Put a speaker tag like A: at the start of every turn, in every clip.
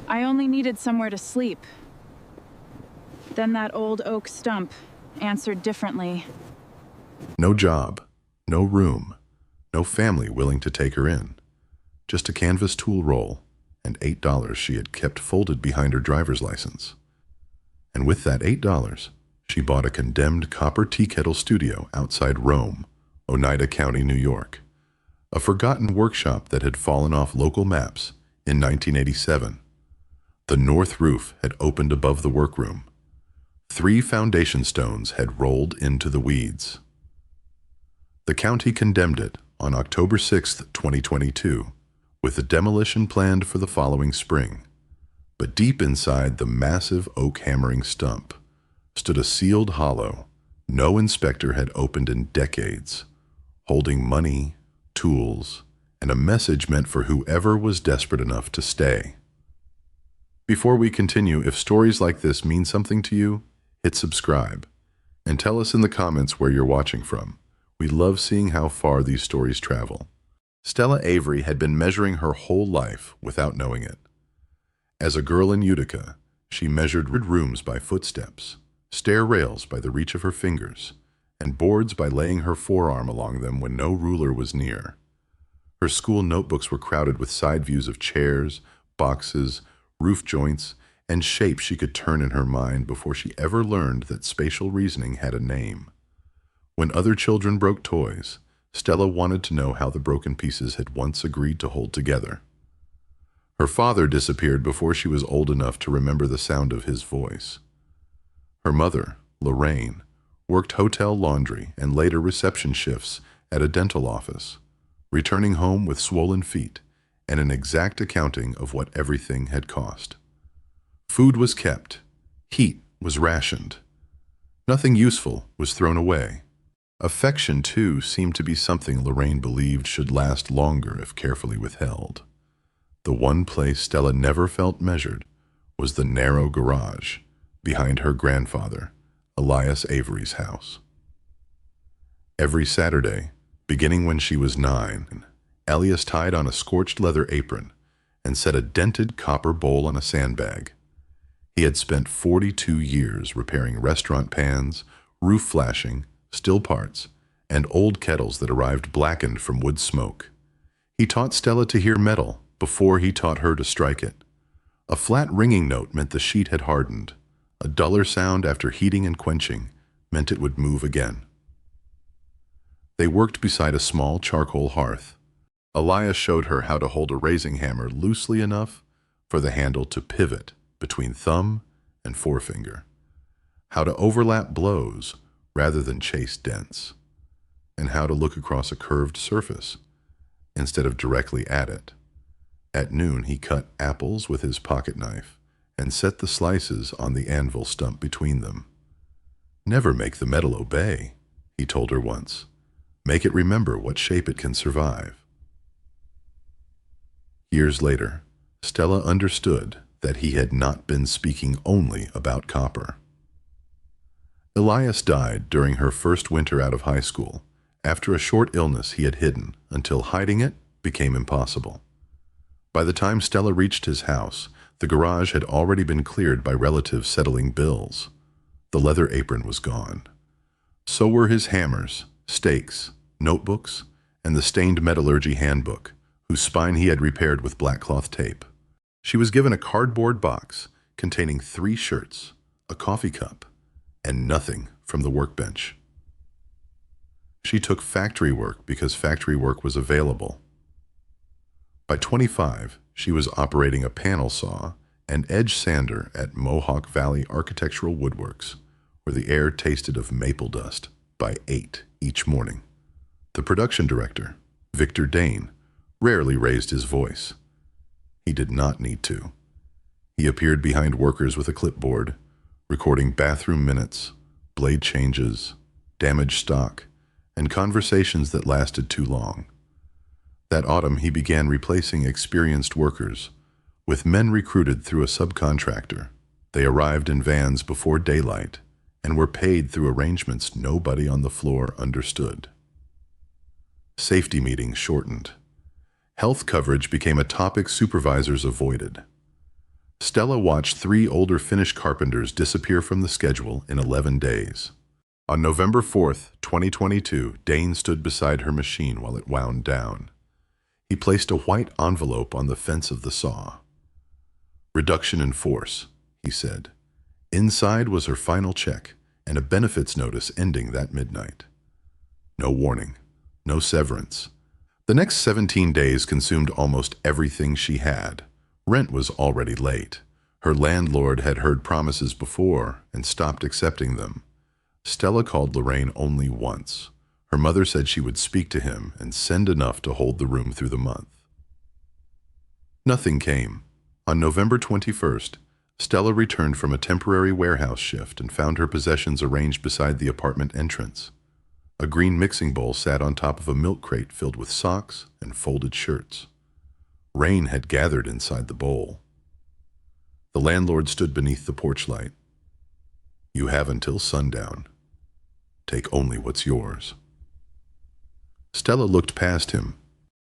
A: I only needed somewhere to sleep. Then that old oak stump answered differently.
B: No job, no room, no family willing to take her in. Just a canvas tool roll and $8 she had kept folded behind her driver's license. And with that $8, she bought a condemned copper tea-kettle studio outside Rome, Oneida County, New York, a forgotten workshop that had fallen off local maps in 1987. The north roof had opened above the workroom. 3 foundation stones had rolled into the weeds. The county condemned it on October 6, 2022, with a demolition planned for the following spring. But deep inside the massive oak hammering stump stood a sealed hollow no inspector had opened in decades, holding money, tools, and a message meant for whoever was desperate enough to stay. Before we continue, if stories like this mean something to you, hit subscribe and tell us in the comments where you're watching from. We love seeing how far these stories travel. Stella Avery had been measuring her whole life without knowing it. As a girl in Utica, she measured rooms by footsteps, stair rails by the reach of her fingers, and boards by laying her forearm along them when no ruler was near. Her school notebooks were crowded with side views of chairs, boxes, roof joints, and shapes she could turn in her mind before she ever learned that spatial reasoning had a name. When other children broke toys, Stella wanted to know how the broken pieces had once agreed to hold together. Her father disappeared before she was old enough to remember the sound of his voice. Her mother, Lorraine, worked hotel laundry and later reception shifts at a dental office, returning home with swollen feet and an exact accounting of what everything had cost. Food was kept, heat was rationed. Nothing useful was thrown away. Affection, too, seemed to be something Lorraine believed should last longer if carefully withheld. The one place Stella never felt measured was the narrow garage behind her grandfather, Elias Avery's house. Every Saturday, beginning when she was 9, Elias tied on a scorched leather apron and set a dented copper bowl on a sandbag. He had spent 42 years repairing restaurant pans, roof flashing, still parts, and old kettles that arrived blackened from wood smoke. He taught Stella to hear metal before he taught her to strike it. A flat ringing note meant the sheet had hardened. A duller sound after heating and quenching meant it would move again. They worked beside a small charcoal hearth. Elias showed her how to hold a raising hammer loosely enough for the handle to pivot between thumb and forefinger, how to overlap blows rather than chase dents, and how to look across a curved surface instead of directly at it. At noon, he cut apples with his pocket knife and set the slices on the anvil stump between them. "Never make the metal obey," he told her once. "Make it remember what shape it can survive." Years later, Stella understood that he had not been speaking only about copper. Elias died during her first winter out of high school, after a short illness he had hidden until hiding it became impossible. By the time Stella reached his house, the garage had already been cleared by relatives settling bills. The leather apron was gone. So were his hammers, stakes, notebooks, and the stained metallurgy handbook, whose spine he had repaired with black cloth tape. She was given a cardboard box containing 3 shirts, a coffee cup, and nothing from the workbench. She took factory work because factory work was available. By 25, she was operating a panel saw and edge sander at Mohawk Valley Architectural Woodworks, where the air tasted of maple dust by 8 each morning. The production director, Victor Dane, rarely raised his voice. He did not need to. He appeared behind workers with a clipboard, recording bathroom minutes, blade changes, damaged stock, and conversations that lasted too long. That autumn, he began replacing experienced workers, with men recruited through a subcontractor. They arrived in vans before daylight and were paid through arrangements nobody on the floor understood. Safety meetings shortened. Health coverage became a topic supervisors avoided. Stella watched 3 older Finnish carpenters disappear from the schedule in 11 days. On November 4th, 2022, Dane stood beside her machine while it wound down. He placed a white envelope on the fence of the saw. "Reduction in force," he said. Inside was her final check and a benefits notice ending that midnight. No warning, no severance. The next 17 days consumed almost everything she had. Rent was already late. Her landlord had heard promises before and stopped accepting them. Stella called Lorraine only once. Her mother said she would speak to him and send enough to hold the room through the month. Nothing came. On November 21st, Stella returned from a temporary warehouse shift and found her possessions arranged beside the apartment entrance. A green mixing bowl sat on top of a milk crate filled with socks and folded shirts. Rain had gathered inside the bowl. The landlord stood beneath the porch light. "You have until sundown. Take only what's yours." Stella looked past him.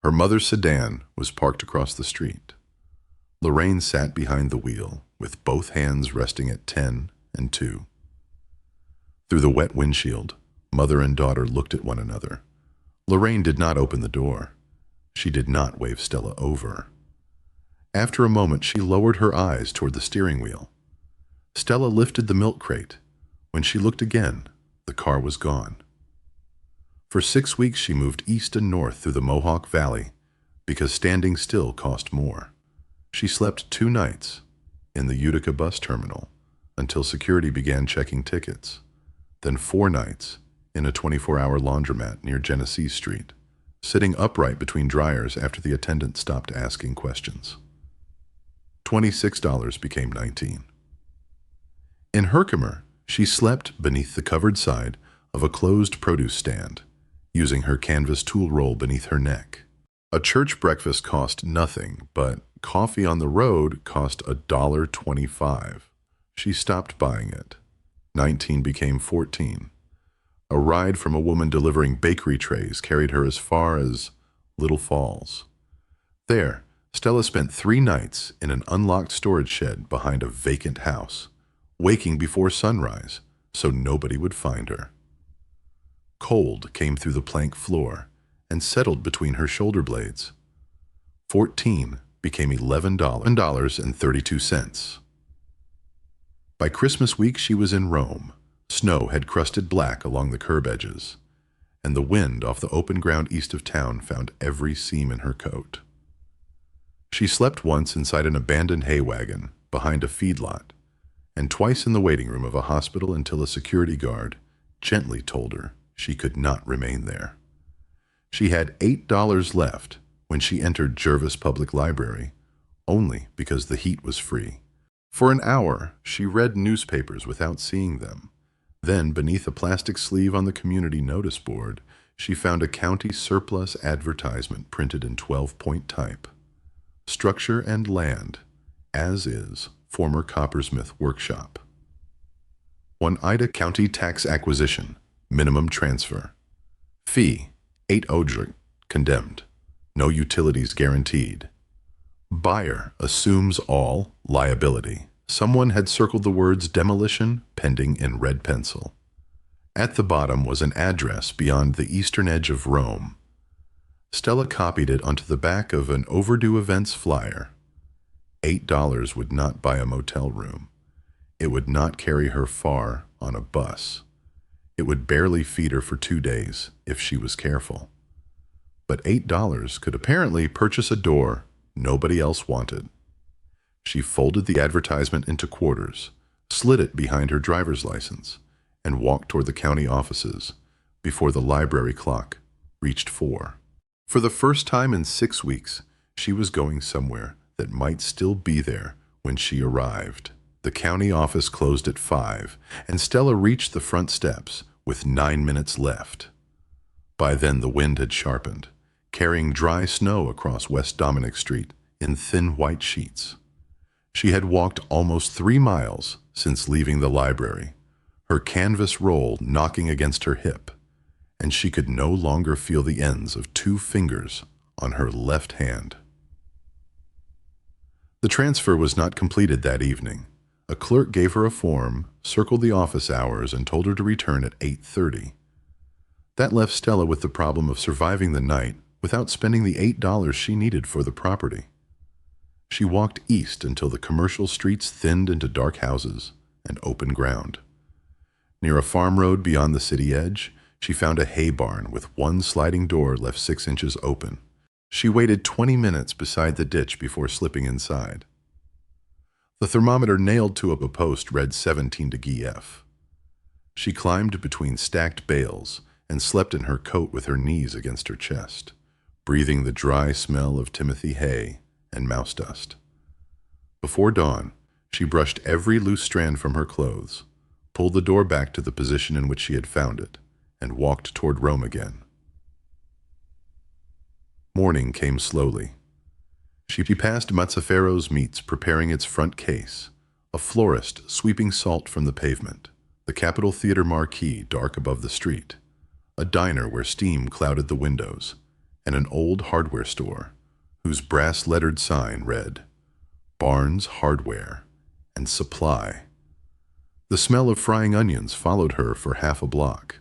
B: Her mother's sedan was parked across the street. Lorraine sat behind the wheel, with both hands resting at 10 and 2. Through the wet windshield, mother and daughter looked at one another. Lorraine did not open the door. She did not wave Stella over. After a moment, she lowered her eyes toward the steering wheel. Stella lifted the milk crate. When she looked again, the car was gone. For 6 weeks, she moved east and north through the Mohawk Valley because standing still cost more. She slept 2 nights in the Utica bus terminal until security began checking tickets, then 4 nights in a 24-hour laundromat near Genesee Street, sitting upright between dryers after the attendant stopped asking questions. $26 became $19. In Herkimer, she slept beneath the covered side of a closed produce stand, using her canvas tool roll beneath her neck. A church breakfast cost nothing, but coffee on the road cost $1.25. She stopped buying it. 19 became 14. A ride from a woman delivering bakery trays carried her as far as Little Falls. There, Stella spent 3 nights in an unlocked storage shed behind a vacant house, waking before sunrise so nobody would find her. Cold came through the plank floor and settled between her shoulder blades. 14 became $11.32. By Christmas week, she was in Rome. Snow had crusted black along the curb edges, and the wind off the open ground east of town found every seam in her coat. She slept once inside an abandoned hay wagon behind a feedlot, and twice in the waiting room of a hospital until a security guard gently told her she could not remain there. She had $8 left when she entered Jervis Public Library, only because the heat was free. For an hour, she read newspapers without seeing them. Then, beneath a plastic sleeve on the community notice board, she found a county surplus advertisement printed in 12-point type. Structure and land, as is, former coppersmith workshop. Oneida County tax acquisition, minimum transfer. Fee, 8 odrik, condemned. No utilities guaranteed. Buyer assumes all liability. Someone had circled the words demolition pending in red pencil. At the bottom was an address beyond the eastern edge of Rome. Stella copied it onto the back of an overdue events flyer. $8 would not buy a motel room. It would not carry her far on a bus. It would barely feed her for 2 days if she was careful. But $8 could apparently purchase a door nobody else wanted. She folded the advertisement into quarters, slid it behind her driver's license, and walked toward the county offices before the library clock reached 4. For the first time in 6 weeks, she was going somewhere that might still be there when she arrived. The county office closed at 5, and Stella reached the front steps with 9 minutes left. By then, the wind had sharpened, carrying dry snow across West Dominic Street in thin white sheets. She had walked almost 3 miles since leaving the library, her canvas roll knocking against her hip, and she could no longer feel the ends of 2 fingers on her left hand. The transfer was not completed that evening. A clerk gave her a form, circled the office hours, and told her to return at 8:30. That left Stella with the problem of surviving the night without spending the $8 she needed for the property. She walked east until the commercial streets thinned into dark houses and open ground. Near a farm road beyond the city edge, she found a hay barn with one sliding door left 6 inches open. She waited 20 minutes beside the ditch before slipping inside. The thermometer nailed to a post read 17 degrees F. She climbed between stacked bales and slept in her coat with her knees against her chest, breathing the dry smell of Timothy hay and mouse dust. Before dawn, she brushed every loose strand from her clothes, pulled the door back to the position in which she had found it, and walked toward Rome again. Morning came slowly. She passed Mazzaferro's Meats preparing its front case, a florist sweeping salt from the pavement, the Capitol Theater marquee dark above the street, a diner where steam clouded the windows, and an old hardware store whose brass-lettered sign read, Barnes Hardware and Supply. The smell of frying onions followed her for half a block.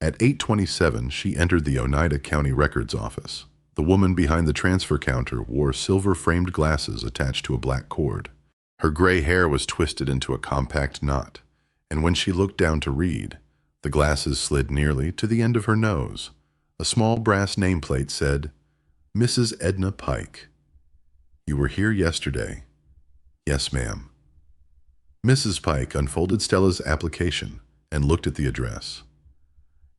B: At 8:27, she entered the Oneida County Records office. The woman behind the transfer counter wore silver-framed glasses attached to a black cord. Her gray hair was twisted into a compact knot, and when she looked down to read, the glasses slid nearly to the end of her nose. A small brass nameplate said, Mrs. Edna Pike. You were here yesterday. Yes, ma'am. Mrs. Pike unfolded Stella's application and looked at the address.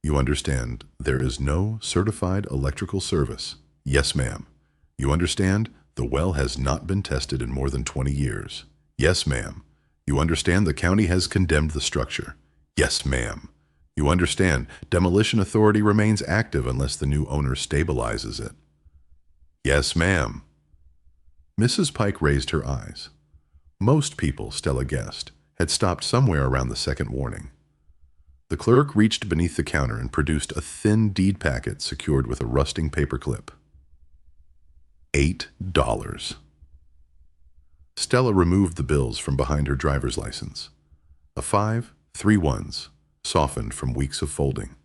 B: You understand, there is no certified electrical service. Yes, ma'am. You understand, the well has not been tested in more than 20 years. Yes, ma'am. You understand, the county has condemned the structure. Yes, ma'am. You understand, demolition authority remains active unless the new owner stabilizes it. Yes, ma'am. Mrs. Pike raised her eyes. Most people, Stella guessed, had stopped somewhere around the second warning. The clerk reached beneath the counter and produced a thin deed packet secured with a rusting paper clip. $8. Stella removed the bills from behind her driver's license. A 5, 3 ones, softened from weeks of folding.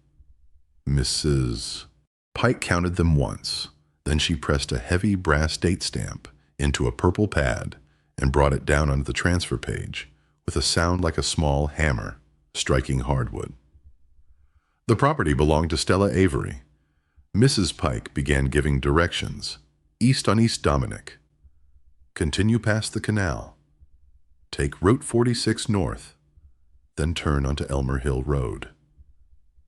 B: Mrs. Pike counted them once. Then she pressed a heavy brass date stamp into a purple pad and brought it down onto the transfer page with a sound like a small hammer striking hardwood. The property belonged to Stella Avery. Mrs. Pike began giving directions. East on East Dominic. Continue past the canal. Take Route 46 north, then turn onto Elmer Hill Road.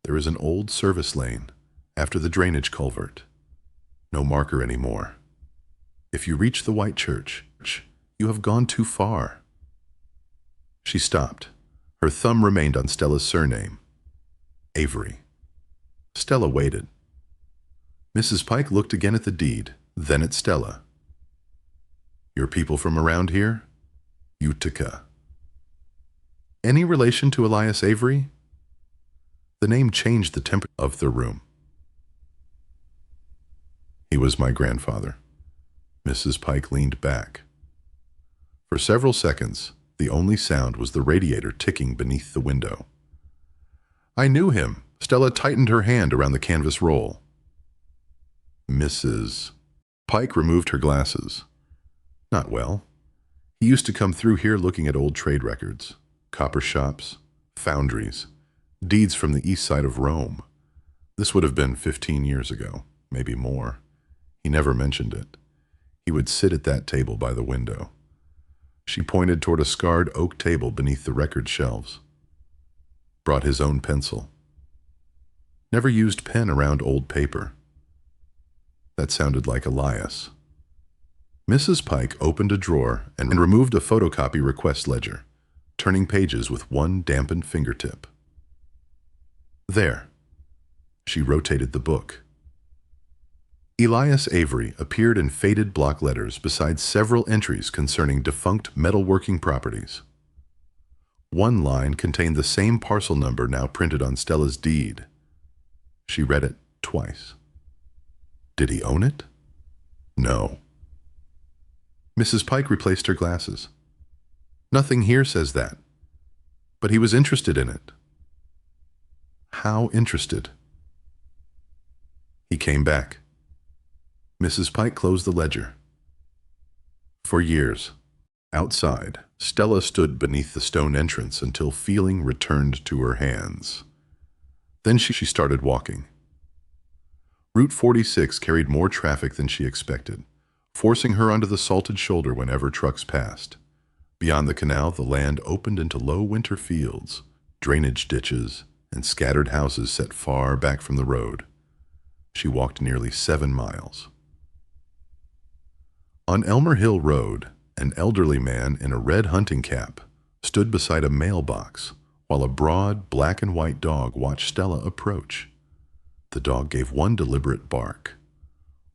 B: There is an old service lane after the drainage culvert. No marker anymore. If you reach the white church, you have gone too far. She stopped. Her thumb remained on Stella's surname, Avery. Stella waited. Mrs. Pike looked again at the deed, then at Stella. Your people from around here? Utica. Any relation to Elias Avery? The name changed the temperature of the room. He was my grandfather. Mrs. Pike leaned back. For several seconds, the only sound was the radiator ticking beneath the window. I knew him. Stella tightened her hand around the canvas roll. Mrs. Pike removed her glasses. Not well. He used to come through here looking at old trade records, copper shops, foundries, deeds from the east side of Rome. This would have been 15 years ago, maybe more. He never mentioned it. He would sit at that table by the window. She pointed toward a scarred oak table beneath the record shelves. Brought his own pencil. Never used pen around old paper. That sounded like Elias. Mrs. Pike opened a drawer and removed a photocopy request ledger, turning pages with one dampened fingertip. There. She rotated the book. Elias Avery appeared in faded block letters beside several entries concerning defunct metalworking properties. One line contained the same parcel number now printed on Stella's deed. She read it twice. Did he own it? No. Mrs. Pike replaced her glasses. Nothing here says that. But he was interested in it. How interested? He came back. Mrs. Pike closed the ledger. For years, outside, Stella stood beneath the stone entrance until feeling returned to her hands. Then she started walking. Route 46 carried more traffic than she expected, forcing her onto the salted shoulder whenever trucks passed. Beyond the canal, the land opened into low winter fields, drainage ditches, and scattered houses set far back from the road. She walked nearly 7 miles. On Elmer Hill Road, an elderly man in a red hunting cap stood beside a mailbox while a broad black and white dog watched Stella approach. The dog gave one deliberate bark.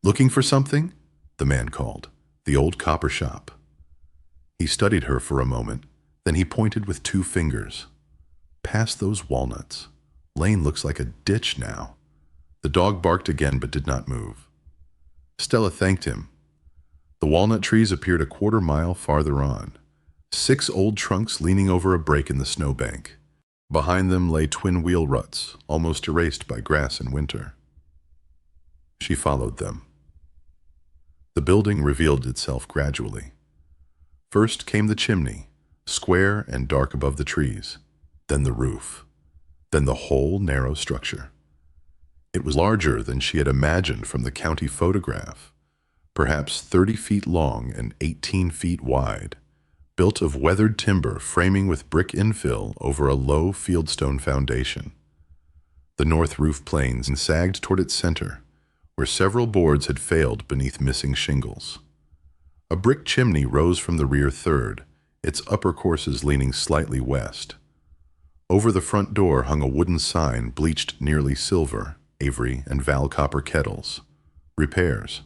B: "Looking for something?" the man called. "The old copper shop." He studied her for a moment, then he pointed with 2 fingers. "Past those walnuts. Lane looks like a ditch now." The dog barked again but did not move. Stella thanked him. The walnut trees appeared a 1/4 mile farther on, 6 old trunks leaning over a break in the snowbank. Behind them lay twin wheel ruts, almost erased by grass and winter. She followed them. The building revealed itself gradually. First came the chimney, square and dark above the trees, then the roof, then the whole narrow structure. It was larger than she had imagined from the county photograph, perhaps 30 feet long and 18 feet wide, built of weathered timber framing with brick infill over a low fieldstone foundation. The north roof planes sagged toward its center, where several boards had failed beneath missing shingles. A brick chimney rose from the rear third, its upper courses leaning slightly west. Over the front door hung a wooden sign bleached nearly silver, Avery and Val copper kettles. Repairs.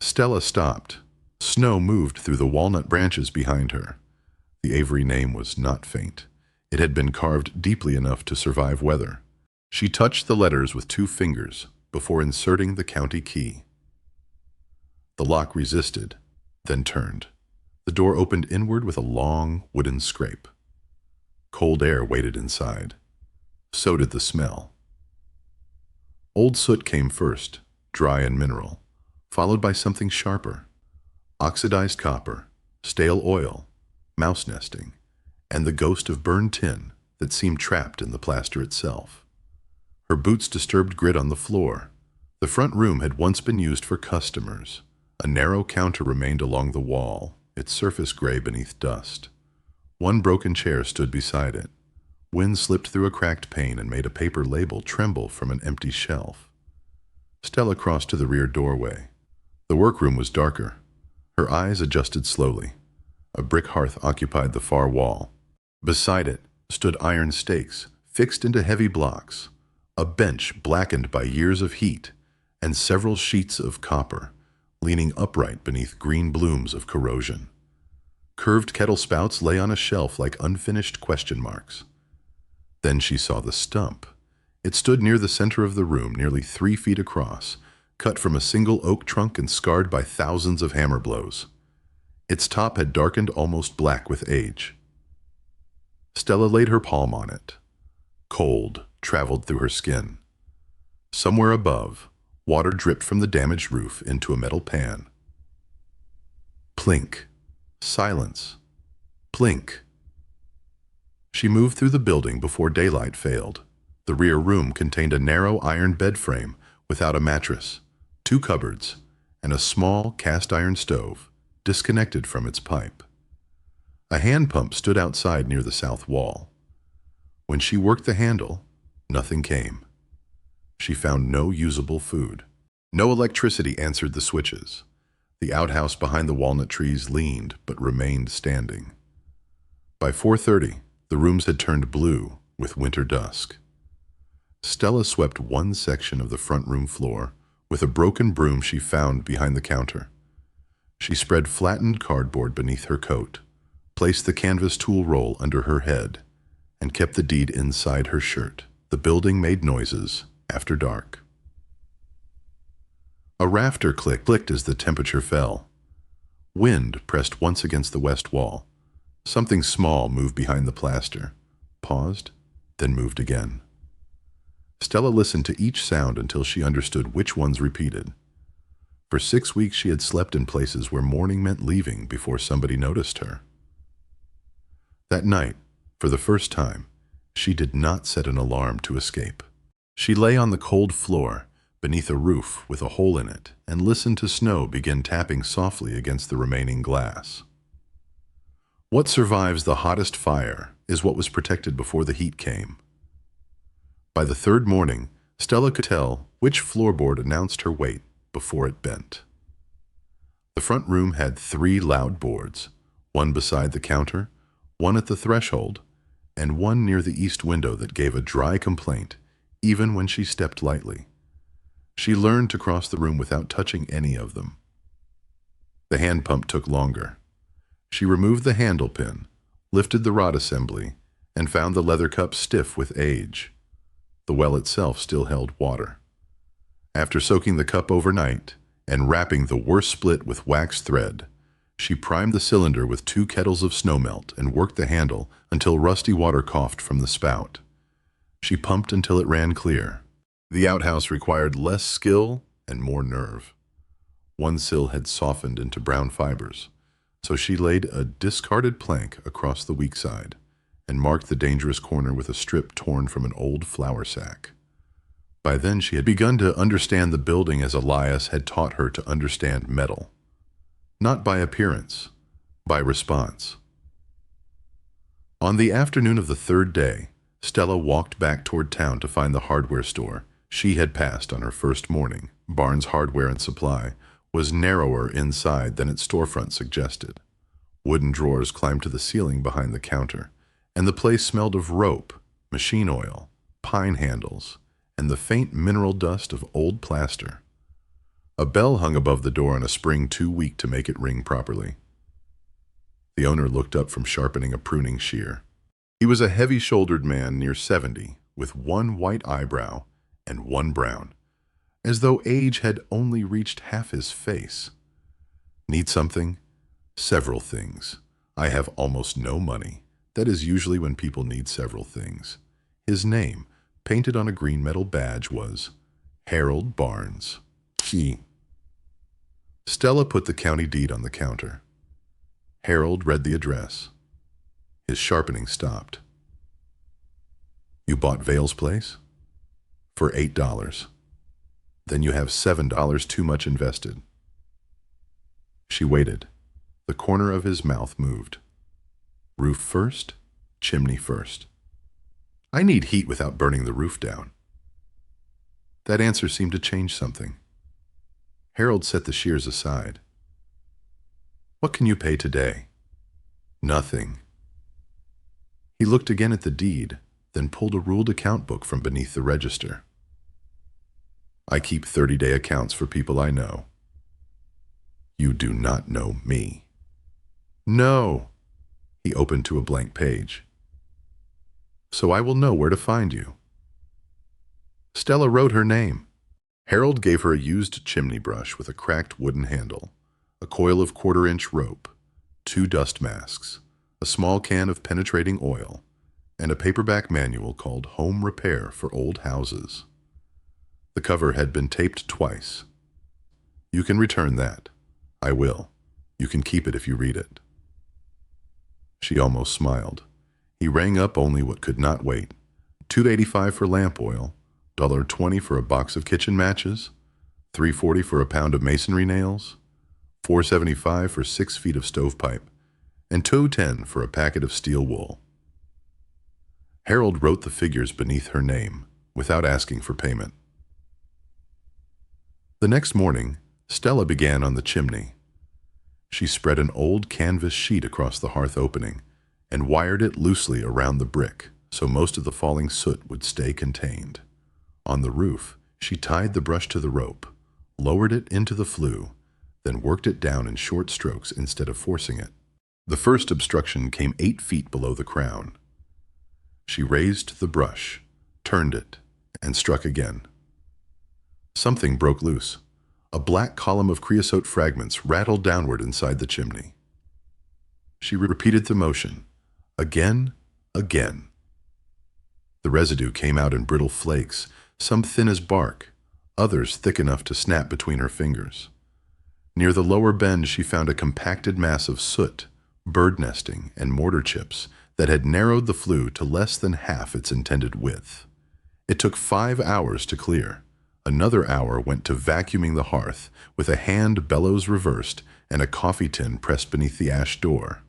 B: Stella stopped. Snow moved through the walnut branches behind her. The Avery name was not faint. It had been carved deeply enough to survive weather. She touched the letters with 2 fingers before inserting the county key. The lock resisted, then turned. The door opened inward with a long wooden scrape. Cold air waited inside. So did the smell. Old soot came first, dry and mineral, followed by something sharper. Oxidized copper, stale oil, mouse nesting, and the ghost of burned tin that seemed trapped in the plaster itself. Her boots disturbed grit on the floor. The front room had once been used for customers. A narrow counter remained along the wall, its surface gray beneath dust. One broken chair stood beside it. Wind slipped through a cracked pane and made a paper label tremble from an empty shelf. Stella crossed to the rear doorway. The workroom was darker. Her eyes adjusted slowly. A brick hearth occupied the far wall. Beside it stood iron stakes, fixed into heavy blocks, a bench blackened by years of heat, and several sheets of copper, leaning upright beneath green blooms of corrosion. Curved kettle spouts lay on a shelf like unfinished question marks. Then she saw the stump. It stood near the center of the room, nearly 3 feet across, cut from a single oak trunk and scarred by thousands of hammer blows. Its top had darkened almost black with age. Stella laid her palm on it. Cold traveled through her skin. Somewhere above, water dripped from the damaged roof into a metal pan. Plink. Silence. Plink. She moved through the building before daylight failed. The rear room contained a narrow iron bed frame without a mattress, 2 cupboards, and a small cast-iron stove, disconnected from its pipe. A hand pump stood outside near the south wall. When she worked the handle, nothing came. She found no usable food. No electricity answered the switches. The outhouse behind the walnut trees leaned but remained standing. By 4:30, the rooms had turned blue with winter dusk. Stella swept one section of the front room floor with a broken broom she found behind the counter. She spread flattened cardboard beneath her coat, placed the canvas tool roll under her head, and kept the deed inside her shirt. The building made noises after dark. A rafter clicked as the temperature fell. Wind pressed once against the west wall. Something small moved behind the plaster, paused, then moved again. Stella listened to each sound until she understood which ones repeated. For 6 weeks she had slept in places where morning meant leaving before somebody noticed her. That night, for the first time, she did not set an alarm to escape. She lay on the cold floor, beneath a roof with a hole in it, and listened to snow begin tapping softly against the remaining glass. What survives the hottest fire is what was protected before the heat came. By the third morning, Stella could tell which floorboard announced her weight before it bent. The front room had 3 loud boards, one beside the counter, one at the threshold, and one near the east window that gave a dry complaint, even when she stepped lightly. She learned to cross the room without touching any of them. The hand pump took longer. She removed the handle pin, lifted the rod assembly, and found the leather cup stiff with age. The well itself still held water. After soaking the cup overnight and wrapping the worst split with wax thread, she primed the cylinder with 2 kettles of snowmelt and worked the handle until rusty water coughed from the spout. She pumped until it ran clear. The outhouse required less skill and more nerve. One sill had softened into brown fibers, so she laid a discarded plank across the weak side and marked the dangerous corner with a strip torn from an old flour sack. By then she had begun to understand the building as Elias had taught her to understand metal. Not by appearance, by response. On the afternoon of the 3rd day, Stella walked back toward town to find the hardware store she had passed on her first morning. Barnes Hardware and Supply was narrower inside than its storefront suggested. Wooden drawers climbed to the ceiling behind the counter, and the place smelled of rope, machine oil, pine handles, and the faint mineral dust of old plaster. A bell hung above the door on a spring too weak to make it ring properly. The owner looked up from sharpening a pruning shear. He was a heavy-shouldered man near 70, with 1 white eyebrow and 1 brown, as though age had only reached half his face. Need something? Several things. I have almost no money. That is usually when people need several things. His name, painted on a green metal badge, was Harold Barnes. Stella put the county deed on the counter. Harold read the address. His sharpening stopped. You bought Vale's place? For $8. Then you have $7 too much invested. She waited. The corner of his mouth moved. Roof first, chimney first. I need heat without burning the roof down. That answer seemed to change something. Harold set the shears aside. What can you pay today? Nothing. He looked again at the deed, then pulled a ruled account book from beneath the register. I keep 30-day accounts for people I know. You do not know me. No. He opened to a blank page. So I will know where to find you. Stella wrote her name. Harold gave her a used chimney brush with a cracked wooden handle, a coil of 1/4-inch rope, 2 dust masks, a small can of penetrating oil, and a paperback manual called Home Repair for Old Houses. The cover had been taped twice. You can return that. I will. You can keep it if you read it. She almost smiled. He rang up only what could not wait. $2.85 for lamp oil, $1.20 for a box of kitchen matches, $3.40 for a pound of masonry nails, $4.75 for 6 feet of stovepipe, and $2.10 for a packet of steel wool. Harold wrote the figures beneath her name, without asking for payment. The next morning, Stella began on the chimney. She spread an old canvas sheet across the hearth opening and wired it loosely around the brick so most of the falling soot would stay contained. On the roof, she tied the brush to the rope, lowered it into the flue, then worked it down in short strokes instead of forcing it. The first obstruction came 8 feet below the crown. She raised the brush, turned it, and struck again. Something broke loose. A black column of creosote fragments rattled downward inside the chimney. She repeated the motion, again, again. The residue came out in brittle flakes, some thin as bark, others thick enough to snap between her fingers. Near the lower bend, she found a compacted mass of soot, bird nesting, and mortar chips that had narrowed the flue to less than half its intended width. It took 5 hours to clear. Another hour went to vacuuming the hearth, with a hand bellows reversed and a coffee tin pressed beneath the ash door.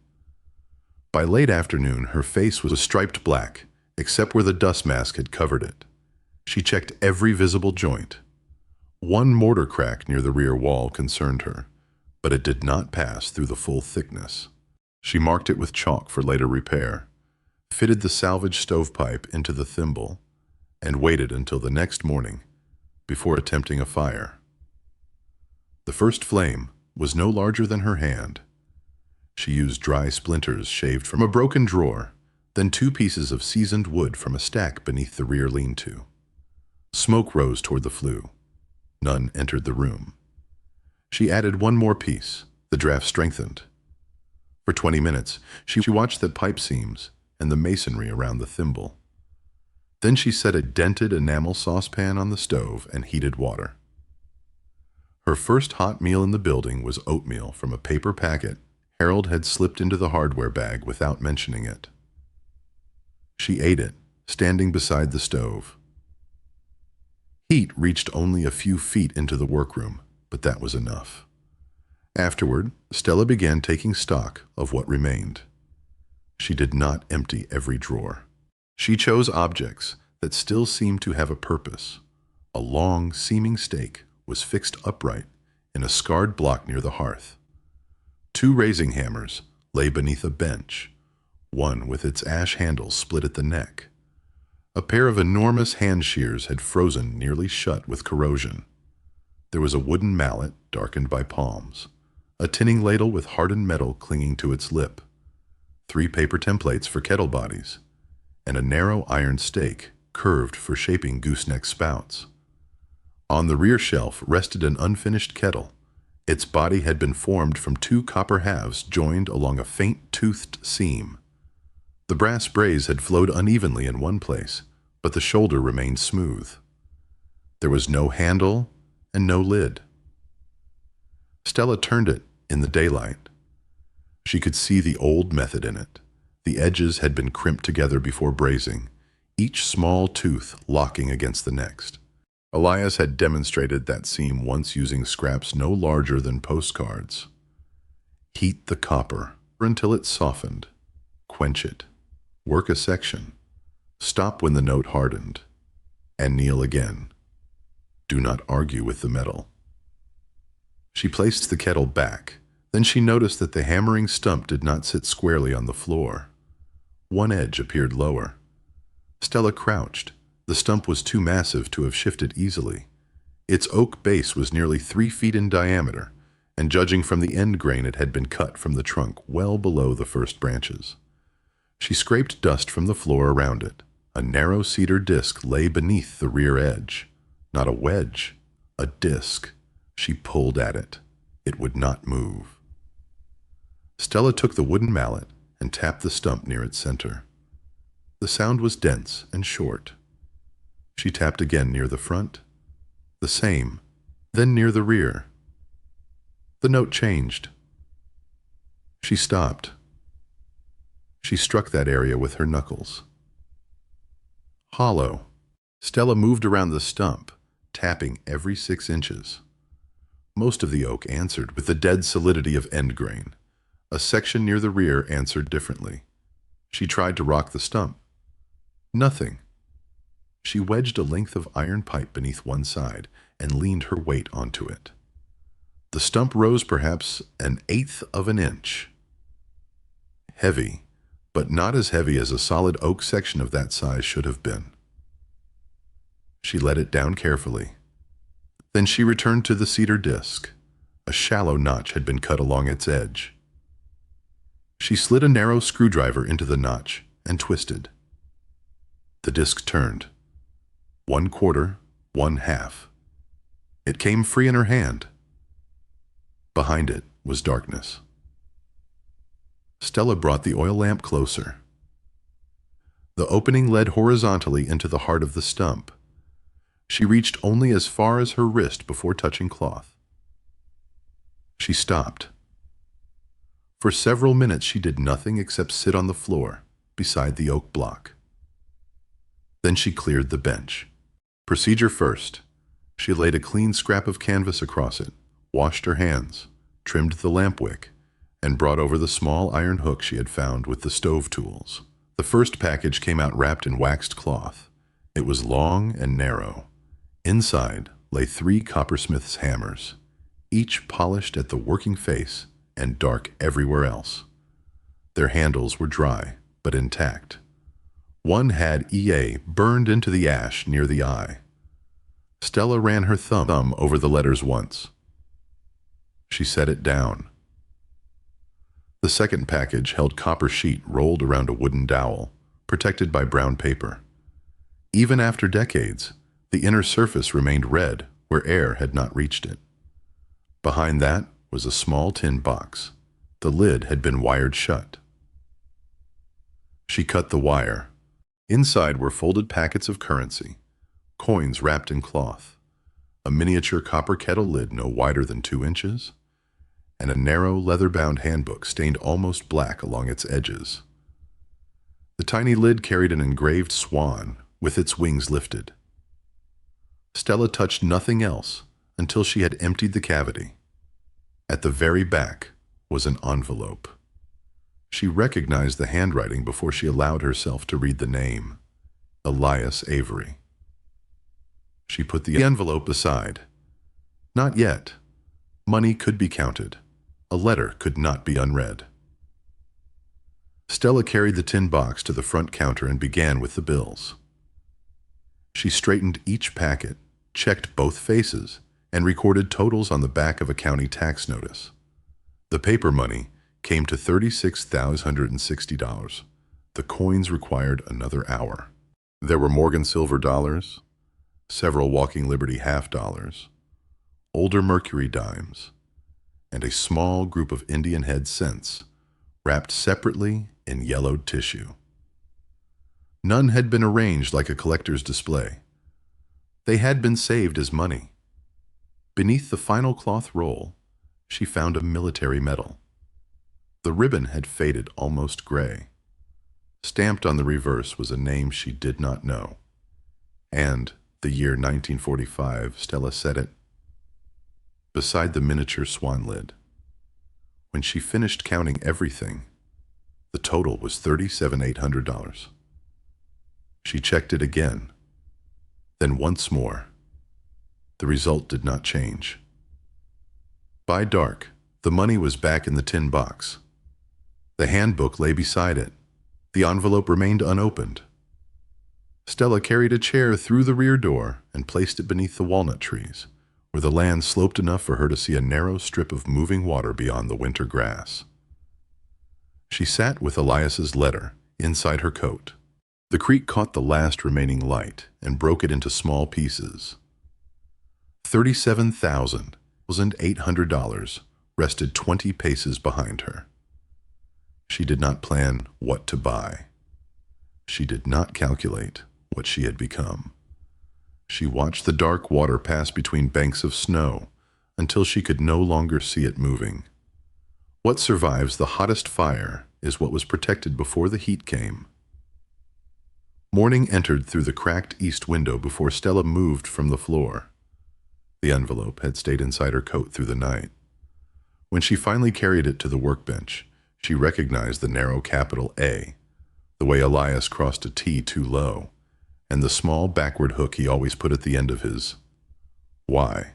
B: By late afternoon, her face was striped black, except where the dust mask had covered it. She checked every visible joint. One mortar crack near the rear wall concerned her, but it did not pass through the full thickness. She marked it with chalk for later repair, fitted the salvage stovepipe into the thimble, and waited until the next morning before attempting a fire. The first flame was no larger than her hand. She used dry splinters shaved from a broken drawer, then 2 pieces of seasoned wood from a stack beneath the rear lean-to. Smoke rose toward the flue. None entered the room. She added 1 more piece. The draft strengthened. For 20 minutes, she watched the pipe seams and the masonry around the thimble. Then she set a dented enamel saucepan on the stove and heated water. Her first hot meal in the building was oatmeal from a paper packet Harold had slipped into the hardware bag without mentioning it. She ate it, standing beside the stove. Heat reached only a few feet into the workroom, but that was enough. Afterward, Stella began taking stock of what remained. She did not empty every drawer. She chose objects that still seemed to have a purpose. A long, seeming stake was fixed upright in a scarred block near the hearth. 2 raising hammers lay beneath a bench, one with its ash handle split at the neck. A pair of enormous hand shears had frozen nearly shut with corrosion. There was a wooden mallet darkened by palms, a tinning ladle with hardened metal clinging to its lip, 3 paper templates for kettle bodies, and a narrow iron stake curved for shaping gooseneck spouts. On the rear shelf rested an unfinished kettle. Its body had been formed from 2 copper halves joined along a faint-toothed seam. The brass brays had flowed unevenly in one place, but the shoulder remained smooth. There was no handle and no lid. Stella turned it in the daylight. She could see the old method in it. The edges had been crimped together before brazing, each small tooth locking against the next. Elias had demonstrated that seam once using scraps no larger than postcards. Heat the copper until it softened. Quench it. Work a section. Stop when the note hardened. And kneel again. Do not argue with the metal. She placed the kettle back. Then she noticed that the hammering stump did not sit squarely on the floor. One edge appeared lower. Stella crouched. The stump was too massive to have shifted easily. Its oak base was nearly 3 feet in diameter, and judging from the end grain, it had been cut from the trunk well below the first branches. She scraped dust from the floor around it. A narrow cedar disc lay beneath the rear edge. Not a wedge, a disc. She pulled at it. It would not move. Stella took the wooden mallet and tapped the stump near its center. The sound was dense and short. She tapped again near the front, the same, then near the rear. The note changed. She stopped. She struck that area with her knuckles. Hollow. Stella moved around the stump, tapping every 6 inches. Most of the oak answered with the dead solidity of end grain. A section near the rear answered differently. She tried to rock the stump. Nothing. She wedged a length of iron pipe beneath one side and leaned her weight onto it. The stump rose perhaps 1/8 of an inch. Heavy, but not as heavy as a solid oak section of that size should have been. She let it down carefully. Then she returned to the cedar disc. A shallow notch had been cut along its edge. She slid a narrow screwdriver into the notch and twisted. The disc turned. 1/4, 1/2. It came free in her hand, Behind it was darkness. Stella brought the oil lamp closer. The opening led horizontally into the heart of the stump. She reached only as far as her wrist before touching cloth. She stopped. For several minutes she did nothing except sit on the floor beside the oak block. Then she cleared the bench. Procedure first. She laid a clean scrap of canvas across it, washed her hands, trimmed the lamp wick, and brought over the small iron hook she had found with the stove tools. The first package came out wrapped in waxed cloth. It was long and narrow. Inside lay 3 coppersmith's hammers, each polished at the working face and dark everywhere else. Their handles were dry, but intact. One had EA burned into the ash near the eye. Stella ran her thumb over the letters once. She set it down. The second package held copper sheet rolled around a wooden dowel, protected by brown paper. Even after decades, the inner surface remained red where air had not reached it. Behind that was a small tin box. The lid had been wired shut. She cut the wire. Inside were folded packets of currency, coins wrapped in cloth, a miniature copper kettle lid no wider than 2 inches, and a narrow leather-bound handbook stained almost black along its edges. The tiny lid carried an engraved swan with its wings lifted. Stella touched nothing else until she had emptied the cavity. At the very back was an envelope. She recognized the handwriting before she allowed herself to read the name, Elias Avery. She put the envelope aside. Not yet. Money could be counted. A letter could not be unread. Stella carried the tin box to the front counter and began with the bills. She straightened each packet, checked both faces, and recorded totals on the back of a county tax notice. The paper money came to $36,160. The coins required another hour. There were Morgan silver dollars, several Walking Liberty half-dollars, older Mercury dimes, and a small group of Indian head cents, wrapped separately in yellowed tissue. None had been arranged like a collector's display. They had been saved as money. Beneath the final cloth roll, she found a military medal. The ribbon had faded almost gray. Stamped on the reverse was a name she did not know. And the year 1945, Stella said it, beside the miniature swan lid. When she finished counting everything, the total was $37,800. She checked it again, then once more. The result did not change. By dark, the money was back in the tin box. The handbook lay beside it. The envelope remained unopened. Stella carried a chair through the rear door and placed it beneath the walnut trees, where the land sloped enough for her to see a narrow strip of moving water beyond the winter grass. She sat with Elias's letter inside her coat. The creek caught the last remaining light and broke it into small pieces. $37,800 rested 20 paces behind her. She did not plan what to buy. She did not calculate what she had become. She watched the dark water pass between banks of snow until she could no longer see it moving. What survives the hottest fire is what was protected before the heat came. Morning entered through the cracked east window before Stella moved from the floor. The envelope had stayed inside her coat through the night. When she finally carried it to the workbench, she recognized the narrow capital A, the way Elias crossed a T too low, and the small backward hook he always put at the end of his Y.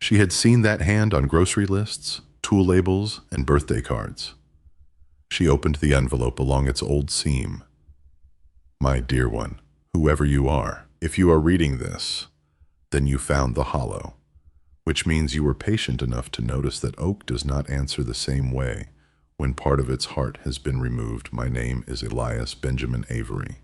B: She had seen that hand on grocery lists, tool labels, and birthday cards. She opened the envelope along its old seam. My dear one, whoever you are, if you are reading this, then you found the hollow, which means you were patient enough to notice that oak does not answer the same way when part of its heart has been removed. My name is Elias Benjamin Avery.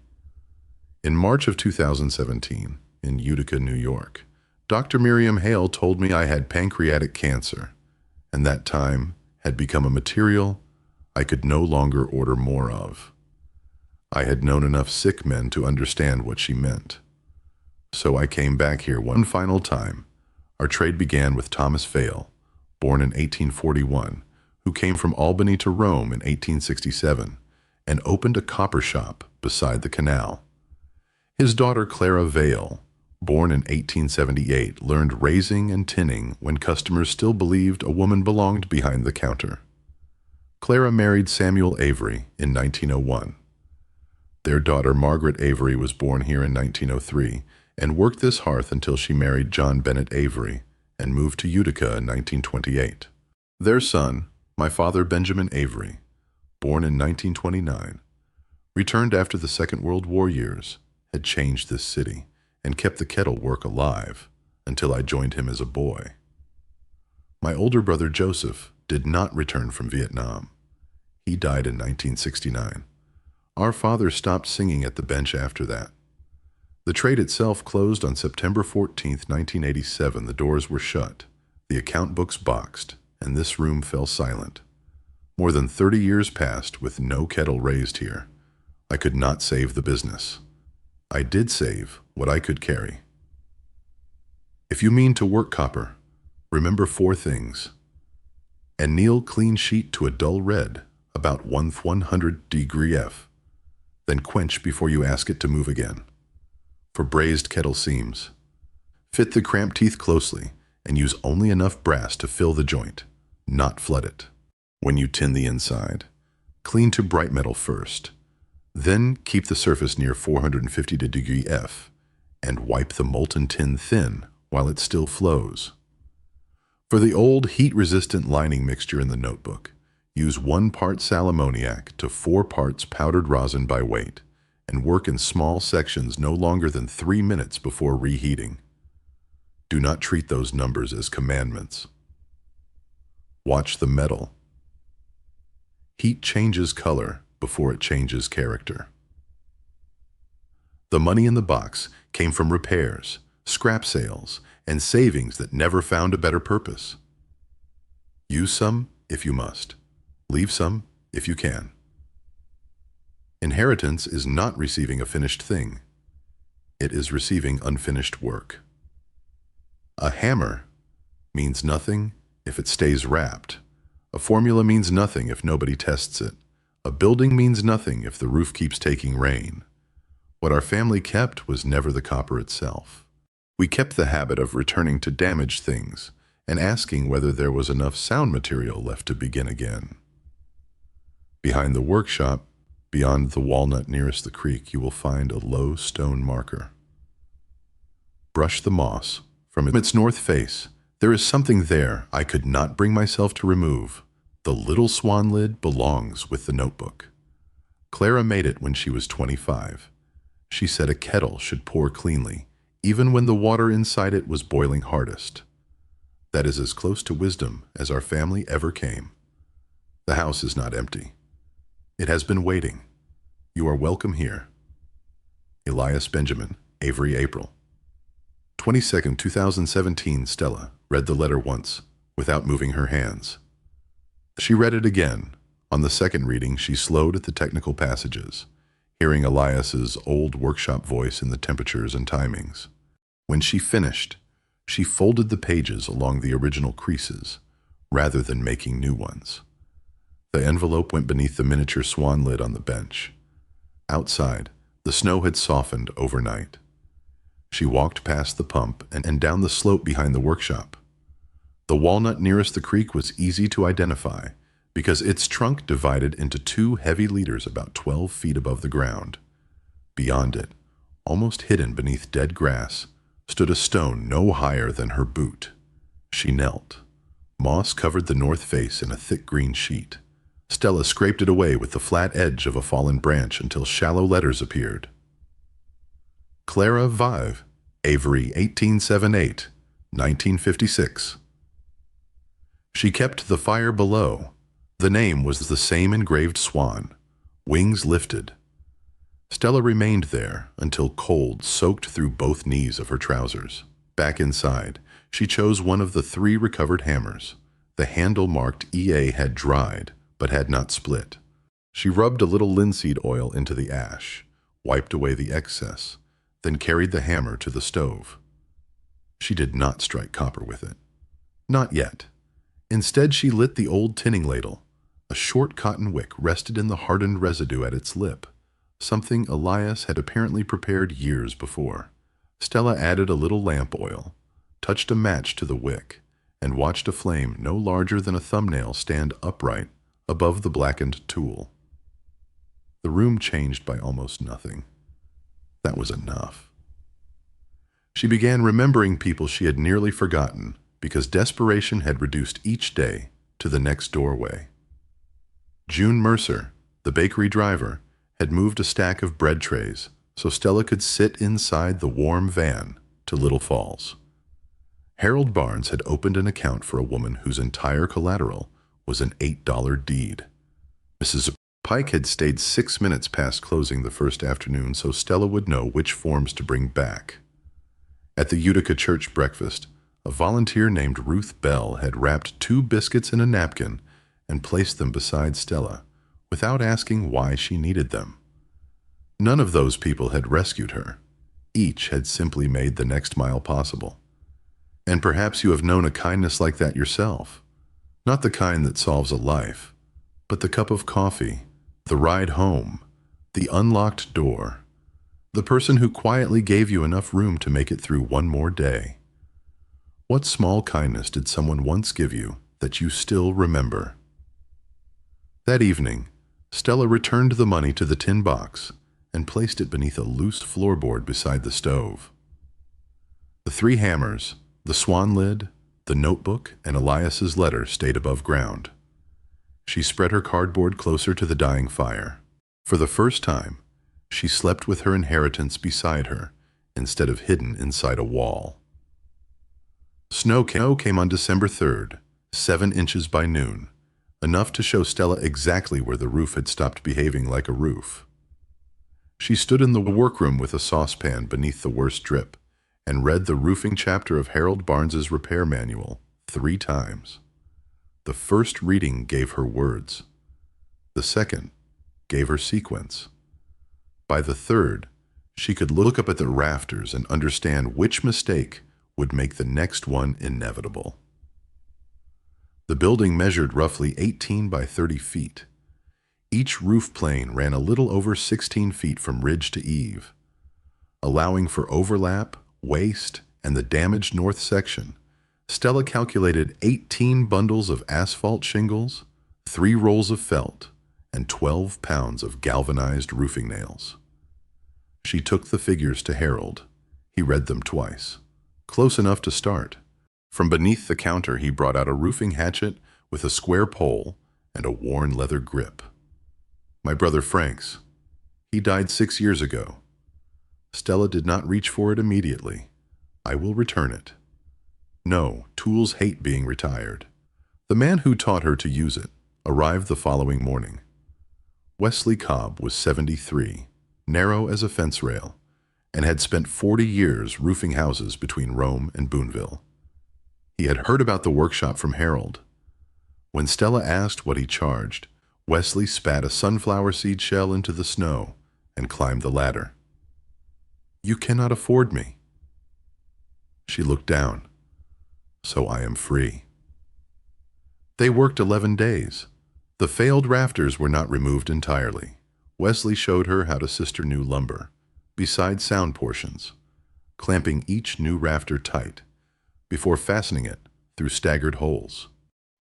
B: In March of 2017, in Utica, New York, Dr. Miriam Hale told me I had pancreatic cancer, and that time had become a material I could no longer order more of. I had known enough sick men to understand what she meant. So I came back here one final time. Our trade began with Thomas Vail, born in 1841, who came from Albany to Rome in 1867 and opened a copper shop beside the canal. His daughter Clara Vail, born in 1878, learned raising and tinning when customers still believed a woman belonged behind the counter. Clara married Samuel Avery in 1901. Their daughter Margaret Avery was born here in 1903 and worked this hearth until she married John Bennett Avery and moved to Utica in 1928. Their son, my father Benjamin Avery, born in 1929, returned after the Second World War years, had changed this city and kept the kettle work alive until I joined him as a boy. My older brother Joseph did not return from Vietnam. He died in 1969. Our father stopped singing at the bench after that. The trade itself closed on September 14, 1987. The doors were shut, the account books boxed, and this room fell silent. More than 30 years passed with no kettle raised here. I could not save the business. I did save what I could carry. If you mean to work copper, remember 4 things. Anneal clean sheet to a dull red, about 1/100 degree F. Then quench before you ask it to move again. For brazed kettle seams, fit the cramped teeth closely and use only enough brass to fill the joint, not flood it. When you tin the inside, clean to bright metal first. Then keep the surface near 450 degree F and wipe the molten tin thin while it still flows. For the old heat-resistant lining mixture in the notebook, use 1 part sal ammoniac to 4 parts powdered rosin by weight, and work in small sections no longer than 3 minutes before reheating. Do not treat those numbers as commandments. Watch the metal. Heat changes color before it changes character. The money in the box came from repairs, scrap sales, and savings that never found a better purpose. Use some if you must. Leave some if you can. Inheritance is not receiving a finished thing. It is receiving unfinished work. A hammer means nothing if it stays wrapped. A formula means nothing if nobody tests it. A building means nothing if the roof keeps taking rain. What our family kept was never the copper itself. We kept the habit of returning to damaged things and asking whether there was enough sound material left to begin again. Behind the workshop, beyond the walnut nearest the creek, you will find a low stone marker. Brush the moss from its north face. There is something there I could not bring myself to remove. The little swan lid belongs with the notebook. Clara made it when she was 25. She said a kettle should pour cleanly, even when the water inside it was boiling hardest. That is as close to wisdom as our family ever came. The house is not empty. It has been waiting. You are welcome here. Elias Benjamin, Avery, April 22nd, 2017. Stella read the letter once, without moving her hands. She read it again. On the second reading, she slowed at the technical passages, hearing Elias's old workshop voice in the temperatures and timings. When she finished, she folded the pages along the original creases, rather than making new ones. The envelope went beneath the miniature swan lid on the bench. Outside, the snow had softened overnight. She walked past the pump and down the slope behind the workshop. The walnut nearest the creek was easy to identify because its trunk divided into 2 heavy leaders about 12 feet above the ground. Beyond it, almost hidden beneath dead grass, stood a stone no higher than her boot. She knelt. Moss covered the north face in a thick green sheet. Stella scraped it away with the flat edge of a fallen branch until shallow letters appeared. Clara Vive, Avery, 1878, 1956. She kept the fire below. The name was the same engraved swan, wings lifted. Stella remained there until cold soaked through both knees of her trousers. Back inside, she chose one of the 3 recovered hammers. The handle marked EA had dried, but had not split. She rubbed a little linseed oil into the ash, wiped away the excess, then carried the hammer to the stove. She did not strike copper with it. Not yet. Instead, she lit the old tinning ladle. A short cotton wick rested in the hardened residue at its lip, something Elias had apparently prepared years before. Stella added a little lamp oil, touched a match to the wick, and watched a flame no larger than a thumbnail stand upright above the blackened tool. The room changed by almost nothing. That was enough. She began remembering people she had nearly forgotten because desperation had reduced each day to the next doorway. June Mercer, the bakery driver, had moved a stack of bread trays so Stella could sit inside the warm van to Little Falls. Harold Barnes had opened an account for a woman whose entire collateral was an $8 deed. Mrs. Pike had stayed 6 minutes past closing the first afternoon so Stella would know which forms to bring back. At the Utica church breakfast, a volunteer named Ruth Bell had wrapped 2 biscuits in a napkin and placed them beside Stella, without asking why she needed them. None of those people had rescued her. Each had simply made the next mile possible. And perhaps you have known a kindness like that yourself. Not the kind that solves a life, but the cup of coffee, the ride home, the unlocked door, the person who quietly gave you enough room to make it through one more day. What small kindness did someone once give you that you still remember? That evening, Stella returned the money to the tin box and placed it beneath a loose floorboard beside the stove. The 3 hammers, the swan lid, the notebook, and Elias's letter stayed above ground. She spread her cardboard closer to the dying fire. For the first time, she slept with her inheritance beside her instead of hidden inside a wall. Snow came on December 3rd, 7 inches by noon, enough to show Stella exactly where the roof had stopped behaving like a roof. She stood in the workroom with a saucepan beneath the worst drip and read the roofing chapter of Harold Barnes's repair manual 3 times. The first reading gave her words. The second gave her sequence. By the third, she could look up at the rafters and understand which mistake would make the next one inevitable. The building measured roughly 18 by 30 feet. Each roof plane ran a little over 16 feet from ridge to eave. Allowing for overlap, waste, and the damaged north section, Stella calculated 18 bundles of asphalt shingles, 3 rolls of felt, and 12 pounds of galvanized roofing nails. She took the figures to Harold. He read them twice. Close enough to start. From beneath the counter, he brought out a roofing hatchet with a square pole and a worn leather grip. My brother Frank's. He died 6 years ago. Stella did not reach for it immediately. I will return it. No, tools hate being retired. The man who taught her to use it arrived the following morning. Wesley Cobb was 73, narrow as a fence rail, and had spent 40 years roofing houses between Rome and Boonville. He had heard about the workshop from Harold. When Stella asked what he charged, Wesley spat a sunflower seed shell into the snow and climbed the ladder. You cannot afford me. She looked down. So I am free. They worked 11 days. The failed rafters were not removed entirely. Wesley showed her how to sister new lumber, beside sound portions, clamping each new rafter tight, before fastening it through staggered holes.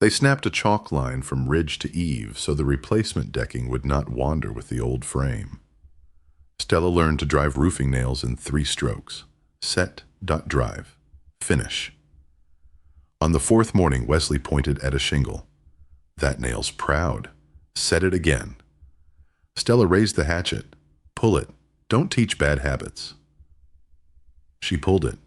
B: They snapped a chalk line from ridge to eave so the replacement decking would not wander with the old frame. Stella learned to drive roofing nails in 3 strokes. Set, drive, finish. On the 4th morning, Wesley pointed at a shingle. That nail's proud. Set it again. Stella raised the hatchet. Pull it. Don't teach bad habits. She pulled it.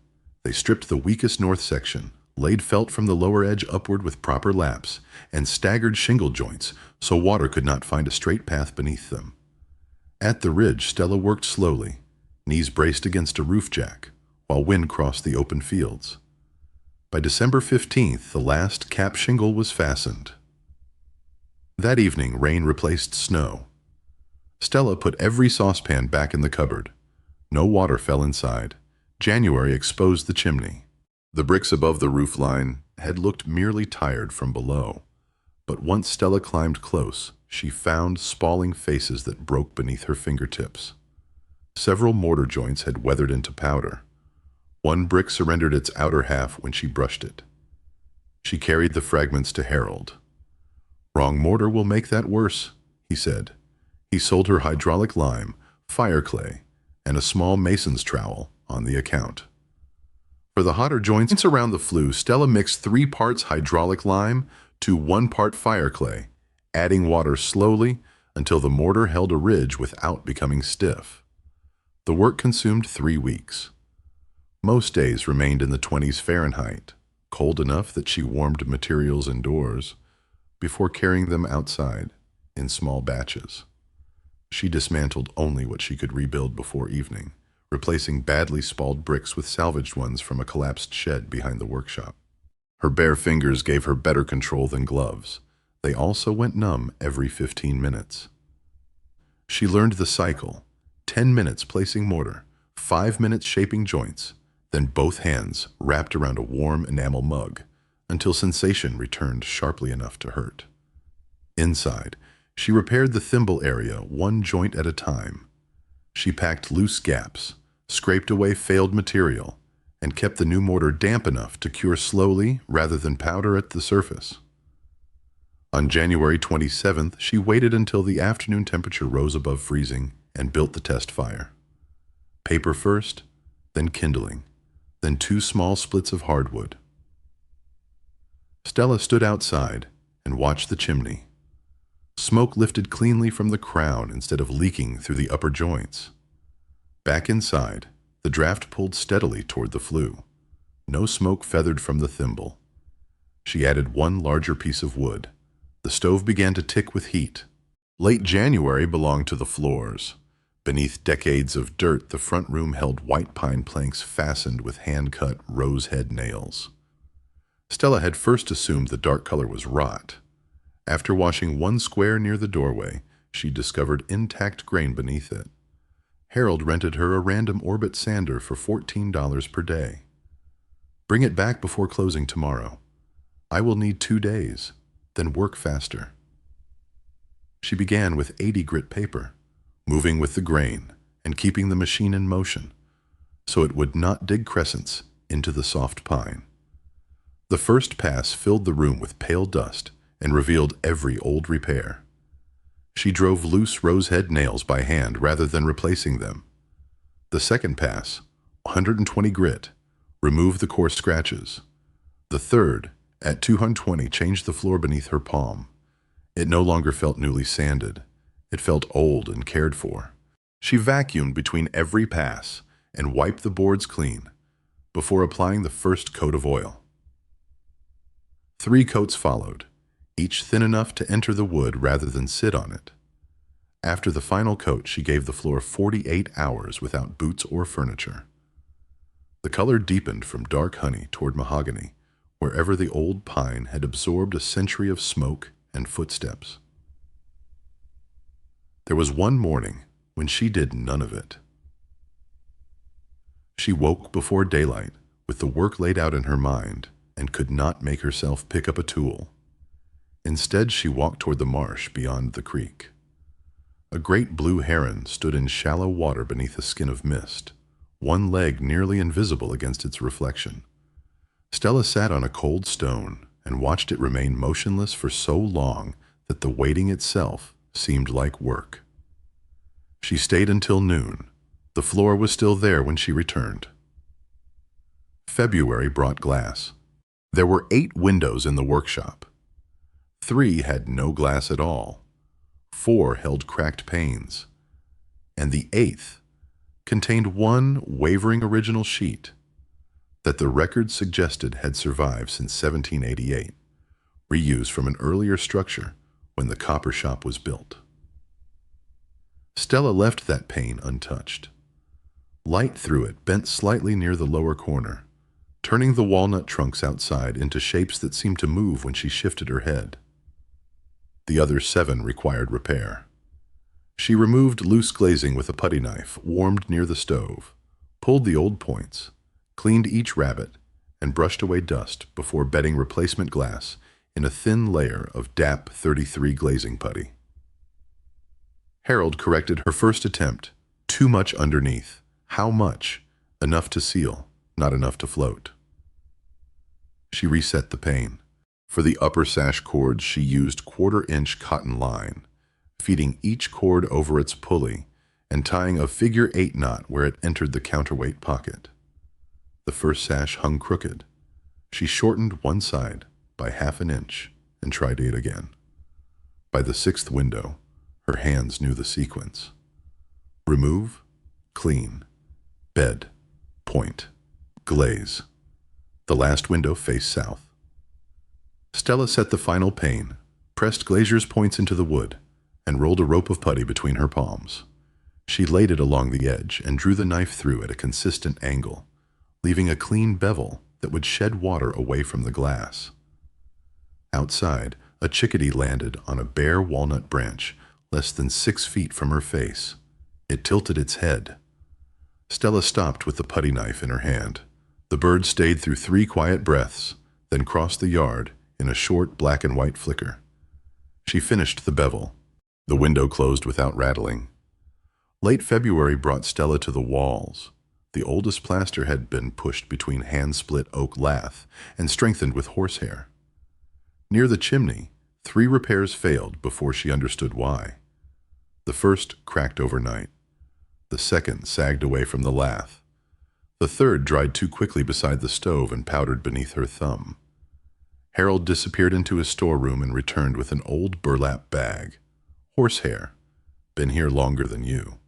B: They stripped the weakest north section, laid felt from the lower edge upward with proper laps, and staggered shingle joints so water could not find a straight path beneath them. At the ridge, Stella worked slowly, knees braced against a roof jack, while wind crossed the open fields. By December 15th, the last cap shingle was fastened. That evening, rain replaced snow. Stella put every saucepan back in the cupboard. No water fell inside. January exposed the chimney. The bricks above the roof line had looked merely tired from below, but once Stella climbed close, she found spalling faces that broke beneath her fingertips. Several mortar joints had weathered into powder. One brick surrendered its outer half when she brushed it. She carried the fragments to Harold. "Wrong mortar will make that worse," he said. He sold her hydraulic lime, fire clay, and a small mason's trowel on the account. For the hotter joints around the flue, Stella mixed 3 parts hydraulic lime to 1 part fire clay, adding water slowly until the mortar held a ridge without becoming stiff. The work consumed 3 weeks. Most days remained in the 20s Fahrenheit, cold enough that she warmed materials indoors before carrying them outside in small batches. She dismantled only what she could rebuild before evening, replacing badly spalled bricks with salvaged ones from a collapsed shed behind the workshop. Her bare fingers gave her better control than gloves. They also went numb every 15 minutes. She learned the cycle: 10 minutes placing mortar, 5 minutes shaping joints, then both hands wrapped around a warm enamel mug until sensation returned sharply enough to hurt. Inside, she repaired the thimble area 1 joint at a time. She packed loose gaps, scraped away failed material, and kept the new mortar damp enough to cure slowly rather than powder at the surface. On January 27th, she waited until the afternoon temperature rose above freezing and built the test fire. Paper first, then kindling, then 2 small splits of hardwood. Stella stood outside and watched the chimney. Smoke lifted cleanly from the crown instead of leaking through the upper joints. Back inside, the draft pulled steadily toward the flue. No smoke feathered from the thimble. She added 1 larger piece of wood. The stove began to tick with heat. Late January belonged to the floors. Beneath decades of dirt, the front room held white pine planks fastened with hand-cut rose-head nails. Stella had first assumed the dark color was rot. After washing 1 square near the doorway, she discovered intact grain beneath it. Harold rented her a random orbit sander for $14 per day. "Bring it back before closing tomorrow. I will need 2 days, then work faster." She began with 80 grit paper, moving with the grain and keeping the machine in motion so it would not dig crescents into the soft pine. The first pass filled the room with pale dust and revealed every old repair. She drove loose rosehead nails by hand rather than replacing them. The second pass, 120 grit, removed the coarse scratches. The third, at 220, changed the floor beneath her palm. It no longer felt newly sanded. It felt old and cared for. She vacuumed between every pass and wiped the boards clean before applying the first coat of oil. 3 coats followed, each thin enough to enter the wood rather than sit on it. After the final coat, she gave the floor 48 hours without boots or furniture. The color deepened from dark honey toward mahogany, wherever the old pine had absorbed a century of smoke and footsteps. There was one morning when she did none of it. She woke before daylight with the work laid out in her mind and could not make herself pick up a tool. Instead, she walked toward the marsh beyond the creek. A great blue heron stood in shallow water beneath a skin of mist, one leg nearly invisible against its reflection. Stella sat on a cold stone and watched it remain motionless for so long that the waiting itself seemed like work. She stayed until noon. The floor was still there when she returned. February brought glass. There were 8 windows in the workshop. 3 had no glass at all. 4 held cracked panes. And the 8th contained one wavering original sheet that the record suggested had survived since 1788, reused from an earlier structure when the copper shop was built. Stella left that pane untouched. Light through it bent slightly near the lower corner. turning the walnut trunks outside into shapes that seemed to move when she shifted her head. The other 7 required repair. She removed loose glazing with a putty knife warmed near the stove, pulled the old points, cleaned each rabbet, and brushed away dust before bedding replacement glass in a thin layer of DAP 33 glazing putty. Harold corrected her first attempt. Too much underneath. How much? Enough to seal, not enough to float. She reset the pane. For the upper sash cords, she used 1/4-inch cotton line, feeding each cord over its pulley and tying a figure 8 knot where it entered the counterweight pocket. The first sash hung crooked. She shortened one side by 1/2 inch and tried it again. By the 6th window, her hands knew the sequence. Remove, clean, bed, point, glaze. The last window faced south. Stella set the final pane, pressed glazier's points into the wood, and rolled a rope of putty between her palms. She laid it along the edge and drew the knife through at a consistent angle, leaving a clean bevel that would shed water away from the glass. Outside, a chickadee landed on a bare walnut branch less than 6 feet from her face. It tilted its head. Stella stopped with the putty knife in her hand. The bird stayed through 3 quiet breaths, then crossed the yard in a short black and white flicker. She finished the bevel. The window closed without rattling. Late February brought Stella to the walls. The oldest plaster had been pushed between hand-split oak lath and strengthened with horsehair. Near the chimney, 3 repairs failed before she understood why. The first cracked overnight. The second sagged away from the lath. The third dried too quickly beside the stove and powdered beneath her thumb. Harold disappeared into his storeroom and returned with an old burlap bag. Horsehair. Been here longer than you.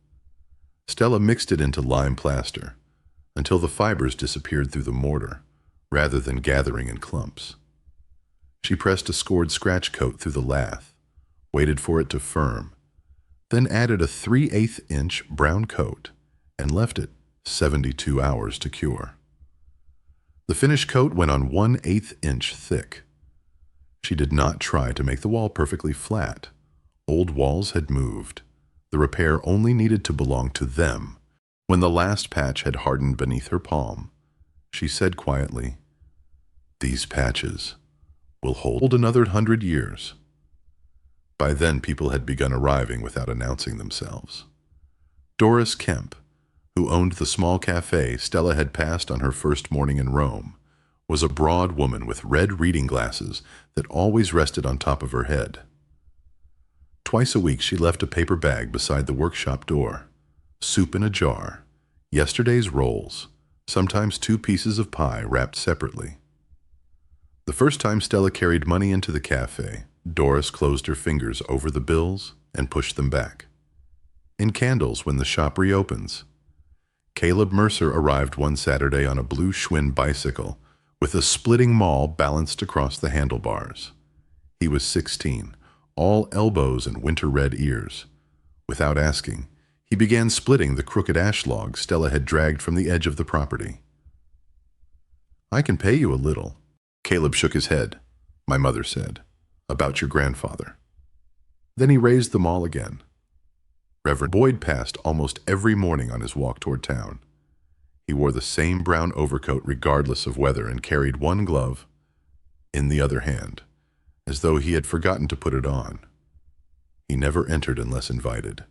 B: Stella mixed it into lime plaster until the fibers disappeared through the mortar, rather than gathering in clumps. She pressed a scored scratch coat through the lath, waited for it to firm, then added a 3/8 inch brown coat and left it 72 hours to cure. The finished coat went on 1/8 inch thick. She did not try to make the wall perfectly flat. Old walls had moved. The repair only needed to belong to them. When the last patch had hardened beneath her palm, she said quietly, "These patches will hold another 100 years." By then, people had begun arriving without announcing themselves. Doris Kemp, who owned the small cafe Stella had passed on her first morning in Rome, was a broad woman with red reading glasses that always rested on top of her head. Twice a week she left a paper bag beside the workshop door, soup in a jar, yesterday's rolls, sometimes 2 pieces of pie wrapped separately. The first time Stella carried money into the cafe, Doris closed her fingers over the bills and pushed them back. In candles when the shop reopens. Caleb Mercer arrived one Saturday on a blue Schwinn bicycle with a splitting maul balanced across the handlebars. He was 16, all elbows and winter red ears. Without asking, he began splitting the crooked ash log Stella had dragged from the edge of the property. "I can pay you a little." Caleb shook his head. "My mother said, about your grandfather." Then he raised the maul again. Reverend Boyd passed almost every morning on his walk toward town. He wore the same brown overcoat regardless of weather and carried one glove in the other hand, as though he had forgotten to put it on. He never entered unless invited.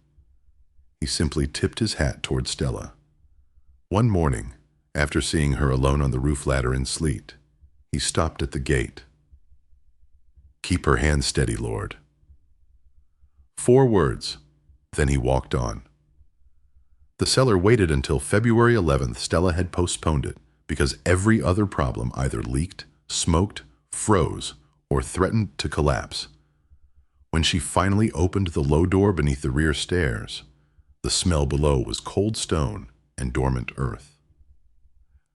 B: He simply tipped his hat toward Stella. One morning, after seeing her alone on the roof ladder in sleet, he stopped at the gate. "Keep her hand steady, Lord." 4 words, then he walked on. The seller waited until February 11th. Stella had postponed it because every other problem either leaked, smoked, froze, or threatened to collapse. When she finally opened the low door beneath the rear stairs, the smell below was cold stone and dormant earth.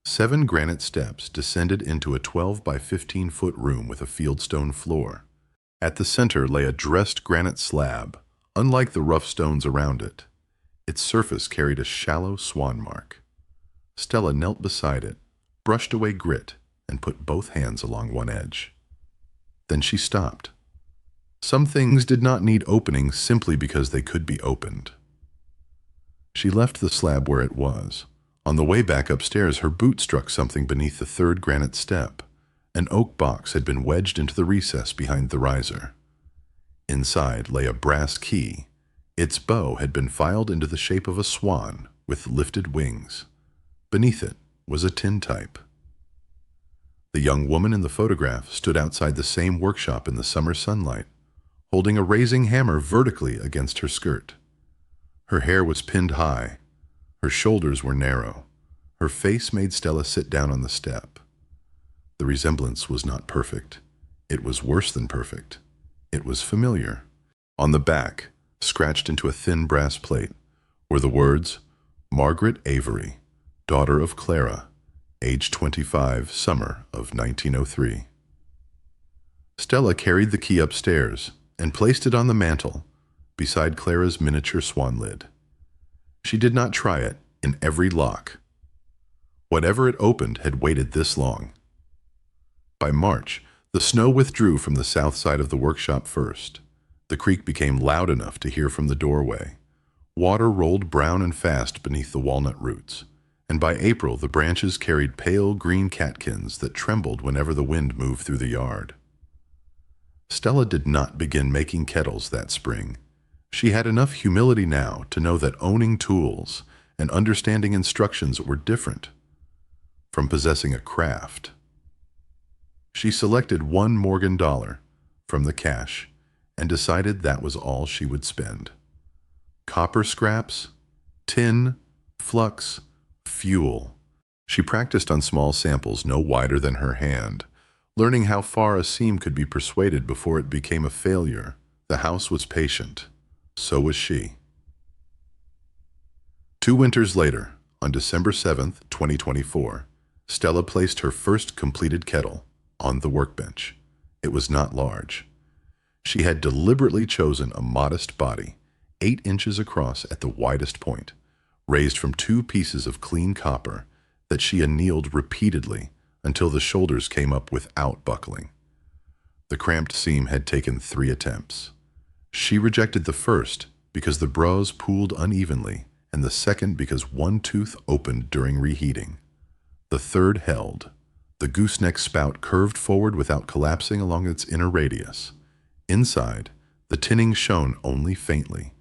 B: 7 granite steps descended into a 12 by 15-foot room with a fieldstone floor. At the center lay a dressed granite slab, unlike the rough stones around it. Its surface carried a shallow swan mark. Stella knelt beside it, brushed away grit, and put both hands along one edge. Then she stopped. Some things did not need opening simply because they could be opened. She left the slab where it was. On the way back upstairs, her boot struck something beneath the third granite step. An oak box had been wedged into the recess behind the riser. Inside lay a brass key. Its bow had been filed into the shape of a swan with lifted wings. Beneath it was a tintype. The young woman in the photograph stood outside the same workshop in the summer sunlight, holding a raising hammer vertically against her skirt. Her hair was pinned high. Her shoulders were narrow. Her face made Stella sit down on the step. The resemblance was not perfect. It was worse than perfect. It was familiar. On the back, scratched into a thin brass plate, were the words, "Margaret Avery, daughter of Clara, age 25, summer of 1903. Stella carried the key upstairs and placed it on the mantel beside Clara's miniature swan lid. She did not try it in every lock. Whatever it opened had waited this long. By March, the snow withdrew from the south side of the workshop first. The creek became loud enough to hear from the doorway. Water rolled brown and fast beneath the walnut roots, and by April the branches carried pale green catkins that trembled whenever the wind moved through the yard. Stella did not begin making kettles that spring. She had enough humility now to know that owning tools and understanding instructions were different from possessing a craft. She selected $1 Morgan from the cash and decided that was all she would spend. Copper scraps, tin, flux, fuel. She practiced on small samples no wider than her hand, learning how far a seam could be persuaded before it became a failure. The house was patient. So was she. 2 winters later, on December 7th, 2024, Stella placed her first completed kettle on the workbench. It was not large. She had deliberately chosen a modest body, 8 inches across at the widest point, raised from 2 pieces of clean copper that she annealed repeatedly until the shoulders came up without buckling. The cramped seam had taken 3 attempts. She rejected the first because the brows pooled unevenly, and the second because one tooth opened during reheating. The third held. The gooseneck spout curved forward without collapsing along its inner radius. Inside, the tinning shone only faintly.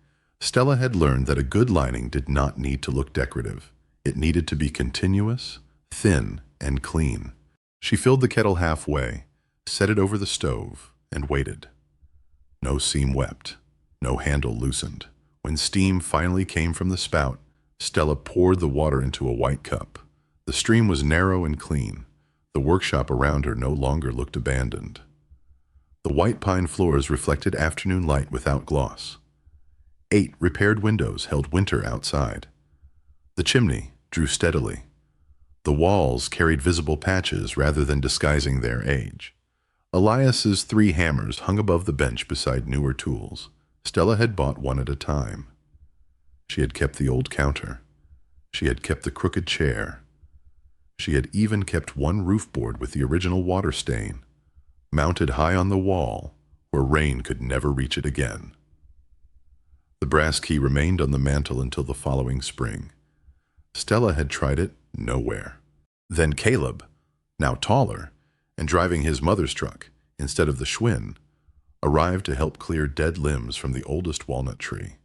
B: Stella had learned that a good lining did not need to look decorative. It needed to be continuous, thin, and clean. She filled the kettle halfway, set it over the stove, and waited. No seam wept, no handle loosened. When steam finally came from the spout, Stella poured the water into a white cup. The stream was narrow and clean. The workshop around her no longer looked abandoned. The white pine floors reflected afternoon light without gloss. 8 repaired windows held winter outside. The chimney drew steadily. The walls carried visible patches rather than disguising their age. Elias's 3 hammers hung above the bench beside newer tools. Stella had bought one at a time. She had kept the old counter. She had kept the crooked chair. She had even kept one roof board with the original water stain, mounted high on the wall where rain could never reach it again. The brass key remained on the mantel until the following spring. Stella had tried it nowhere. Then Caleb, now taller, and driving his mother's truck instead of the Schwinn, arrived to help clear dead limbs from the oldest walnut tree.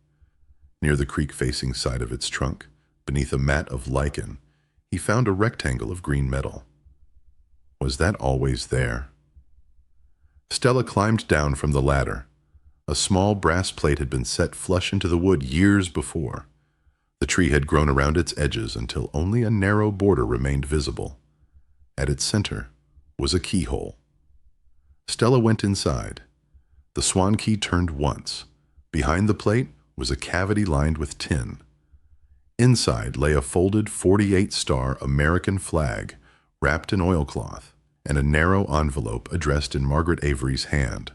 B: Near the creek-facing side of its trunk, beneath a mat of lichen, he found a rectangle of green metal. Was that always there? Stella climbed down from the ladder. A small brass plate had been set flush into the wood years before. The tree had grown around its edges until only a narrow border remained visible. At its center was a keyhole. Stella went inside. The swan key turned once. Behind the plate was a cavity lined with tin. Inside lay a folded 48-star American flag wrapped in oilcloth and a narrow envelope addressed in Margaret Avery's hand.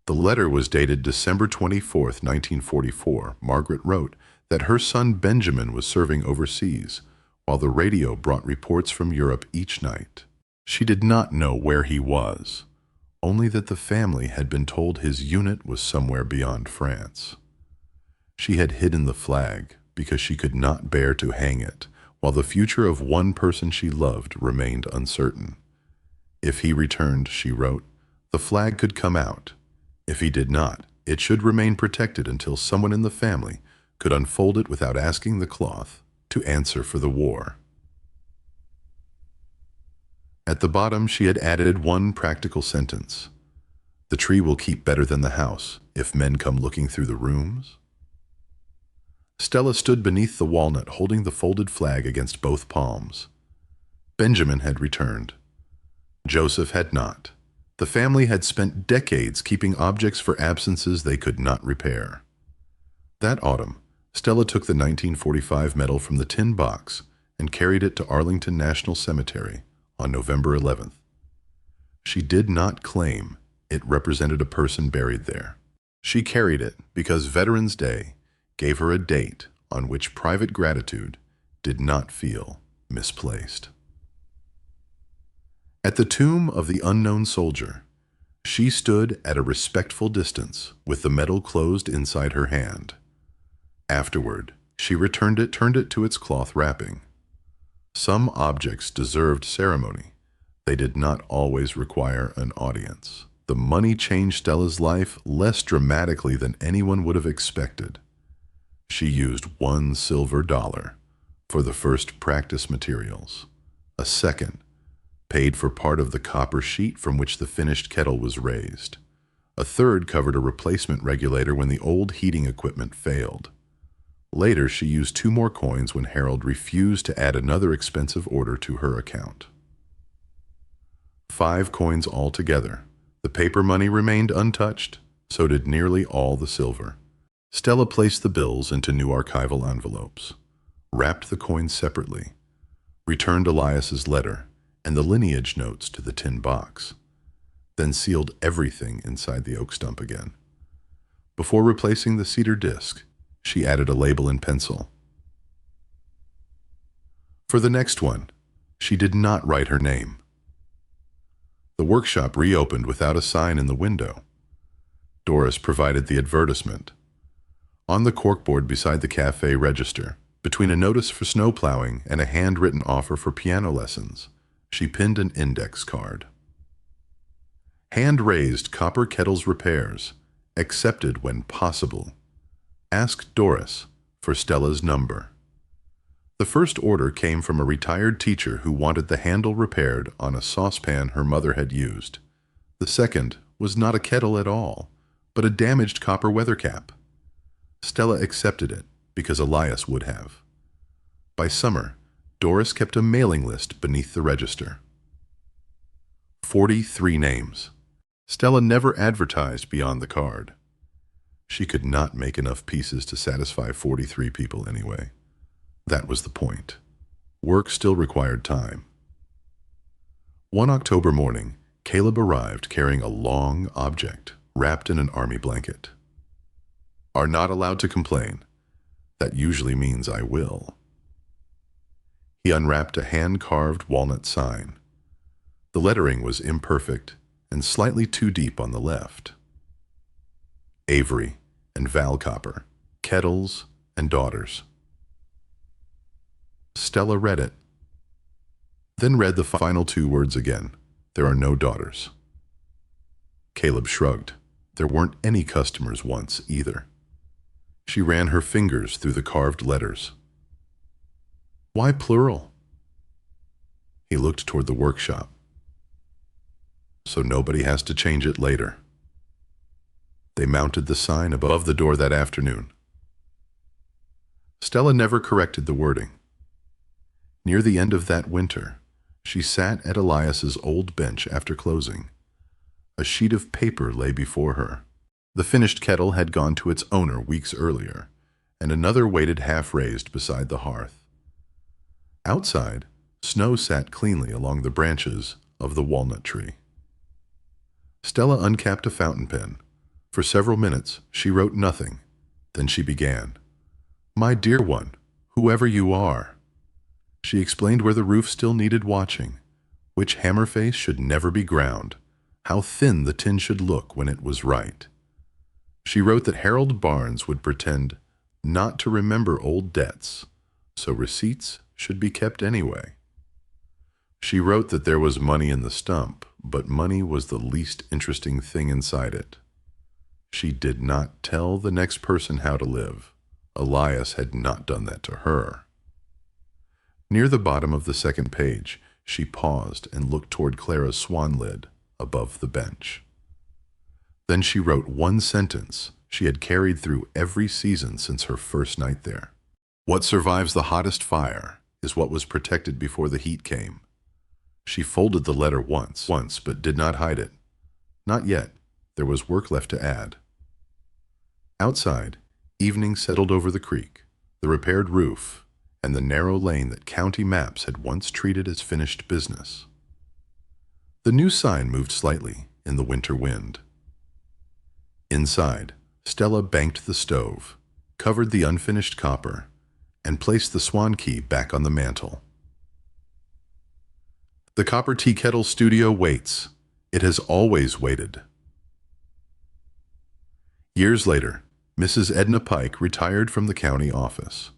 B: The letter was dated December 24, 1944. Margaret wrote that her son Benjamin was serving overseas, while the radio brought reports from Europe each night. She did not know where he was, only that the family had been told his unit was somewhere beyond France. She had hidden the flag because she could not bear to hang it, while the future of one person she loved remained uncertain. If he returned, she wrote, the flag could come out. If he did not, it should remain protected until someone in the family could unfold it without asking the cloth to answer for the war. At the bottom, she had added one practical sentence. The tree will keep better than the house if men come looking through the rooms. Stella stood beneath the walnut holding the folded flag against both palms. Benjamin had returned. Joseph had not. The family had spent decades keeping objects for absences they could not repair. That autumn, Stella took the 1945 medal from the tin box and carried it to Arlington National Cemetery on November 11th. She did not claim it represented a person buried there. She carried it because Veterans Day gave her a date on which private gratitude did not feel misplaced. At the tomb of the unknown soldier, she stood at a respectful distance with the medal closed inside her hand. Afterward, she turned it to its cloth wrapping. Some objects deserved ceremony. They did not always require an audience. The money changed Stella's life less dramatically than anyone would have expected. She used $1 silver for the first practice materials. A second paid for part of the copper sheet from which the finished kettle was raised. A third covered a replacement regulator when the old heating equipment failed. Later, she used 2 more coins when Harold refused to add another expensive order to her account. 5 coins altogether. The paper money remained untouched, so did nearly all the silver. Stella placed the bills into new archival envelopes, wrapped the coins separately, returned Elias's letter and the lineage notes to the tin box, then sealed everything inside the oak stump again. Before replacing the cedar disc, she added a label in pencil. For the next one, she did not write her name. The workshop reopened without a sign in the window. Doris provided the advertisement. On the corkboard beside the cafe register, between a notice for snow plowing and a handwritten offer for piano lessons, she pinned an index card. Hand-raised copper kettles repairs, accepted when possible. Ask Doris for Stella's number. The first order came from a retired teacher who wanted the handle repaired on a saucepan her mother had used. The second was not a kettle at all, but a damaged copper weather cap. Stella accepted it because Elias would have. By summer, Doris kept a mailing list beneath the register. 43 names. Stella never advertised beyond the card. She could not make enough pieces to satisfy 43 people anyway. That was the point. Work still required time. One October morning, Caleb arrived carrying a long object wrapped in an army blanket. Are not allowed to complain. That usually means I will. He unwrapped a hand-carved walnut sign. The lettering was imperfect and slightly too deep on the left. Avery and Val Copper, kettles and daughters. Stella read it, then read the final 2 words again. There are no daughters. Caleb shrugged. There weren't any customers once either. She ran her fingers through the carved letters. Why plural? He looked toward the workshop. So nobody has to change it later. They mounted the sign above the door that afternoon. Stella never corrected the wording. Near the end of that winter, she sat at Elias's old bench after closing. A sheet of paper lay before her. The finished kettle had gone to its owner weeks earlier, and another waited half-raised beside the hearth. Outside, snow sat cleanly along the branches of the walnut tree. Stella uncapped a fountain pen. For several minutes, she wrote nothing. Then she began. My dear one, whoever you are. She explained where the roof still needed watching, which hammer face should never be ground, how thin the tin should look when it was right. She wrote that Harold Barnes would pretend not to remember old debts, so receipts should be kept anyway. She wrote that there was money in the stump, but money was the least interesting thing inside it. She did not tell the next person how to live. Elias had not done that to her. Near the bottom of the second page, she paused and looked toward Clara's swan lid above the bench. Then she wrote one sentence she had carried through every season since her first night there. What survives the hottest fire is what was protected before the heat came. She folded the letter once, but did not hide it. Not yet. There was work left to add. Outside, evening settled over the creek, the repaired roof, and the narrow lane that county maps had once treated as finished business. The new sign moved slightly in the winter wind. Inside, Stella banked the stove, covered the unfinished copper, and placed the swan key back on the mantel. The Copper Tea-Kettle studio waits. It has always waited. Years later, Mrs. Edna Pike retired from the county office.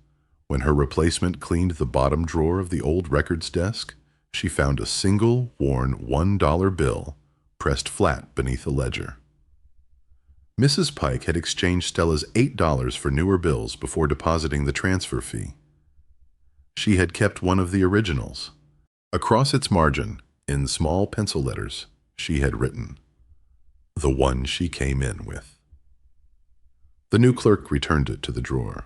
B: When her replacement cleaned the bottom drawer of the old records desk, she found a single, worn $1 bill pressed flat beneath a ledger. Mrs. Pike had exchanged Stella's $8 for newer bills before depositing the transfer fee. She had kept one of the originals. Across its margin, in small pencil letters, she had written, "The one she came in with." The new clerk returned it to the drawer.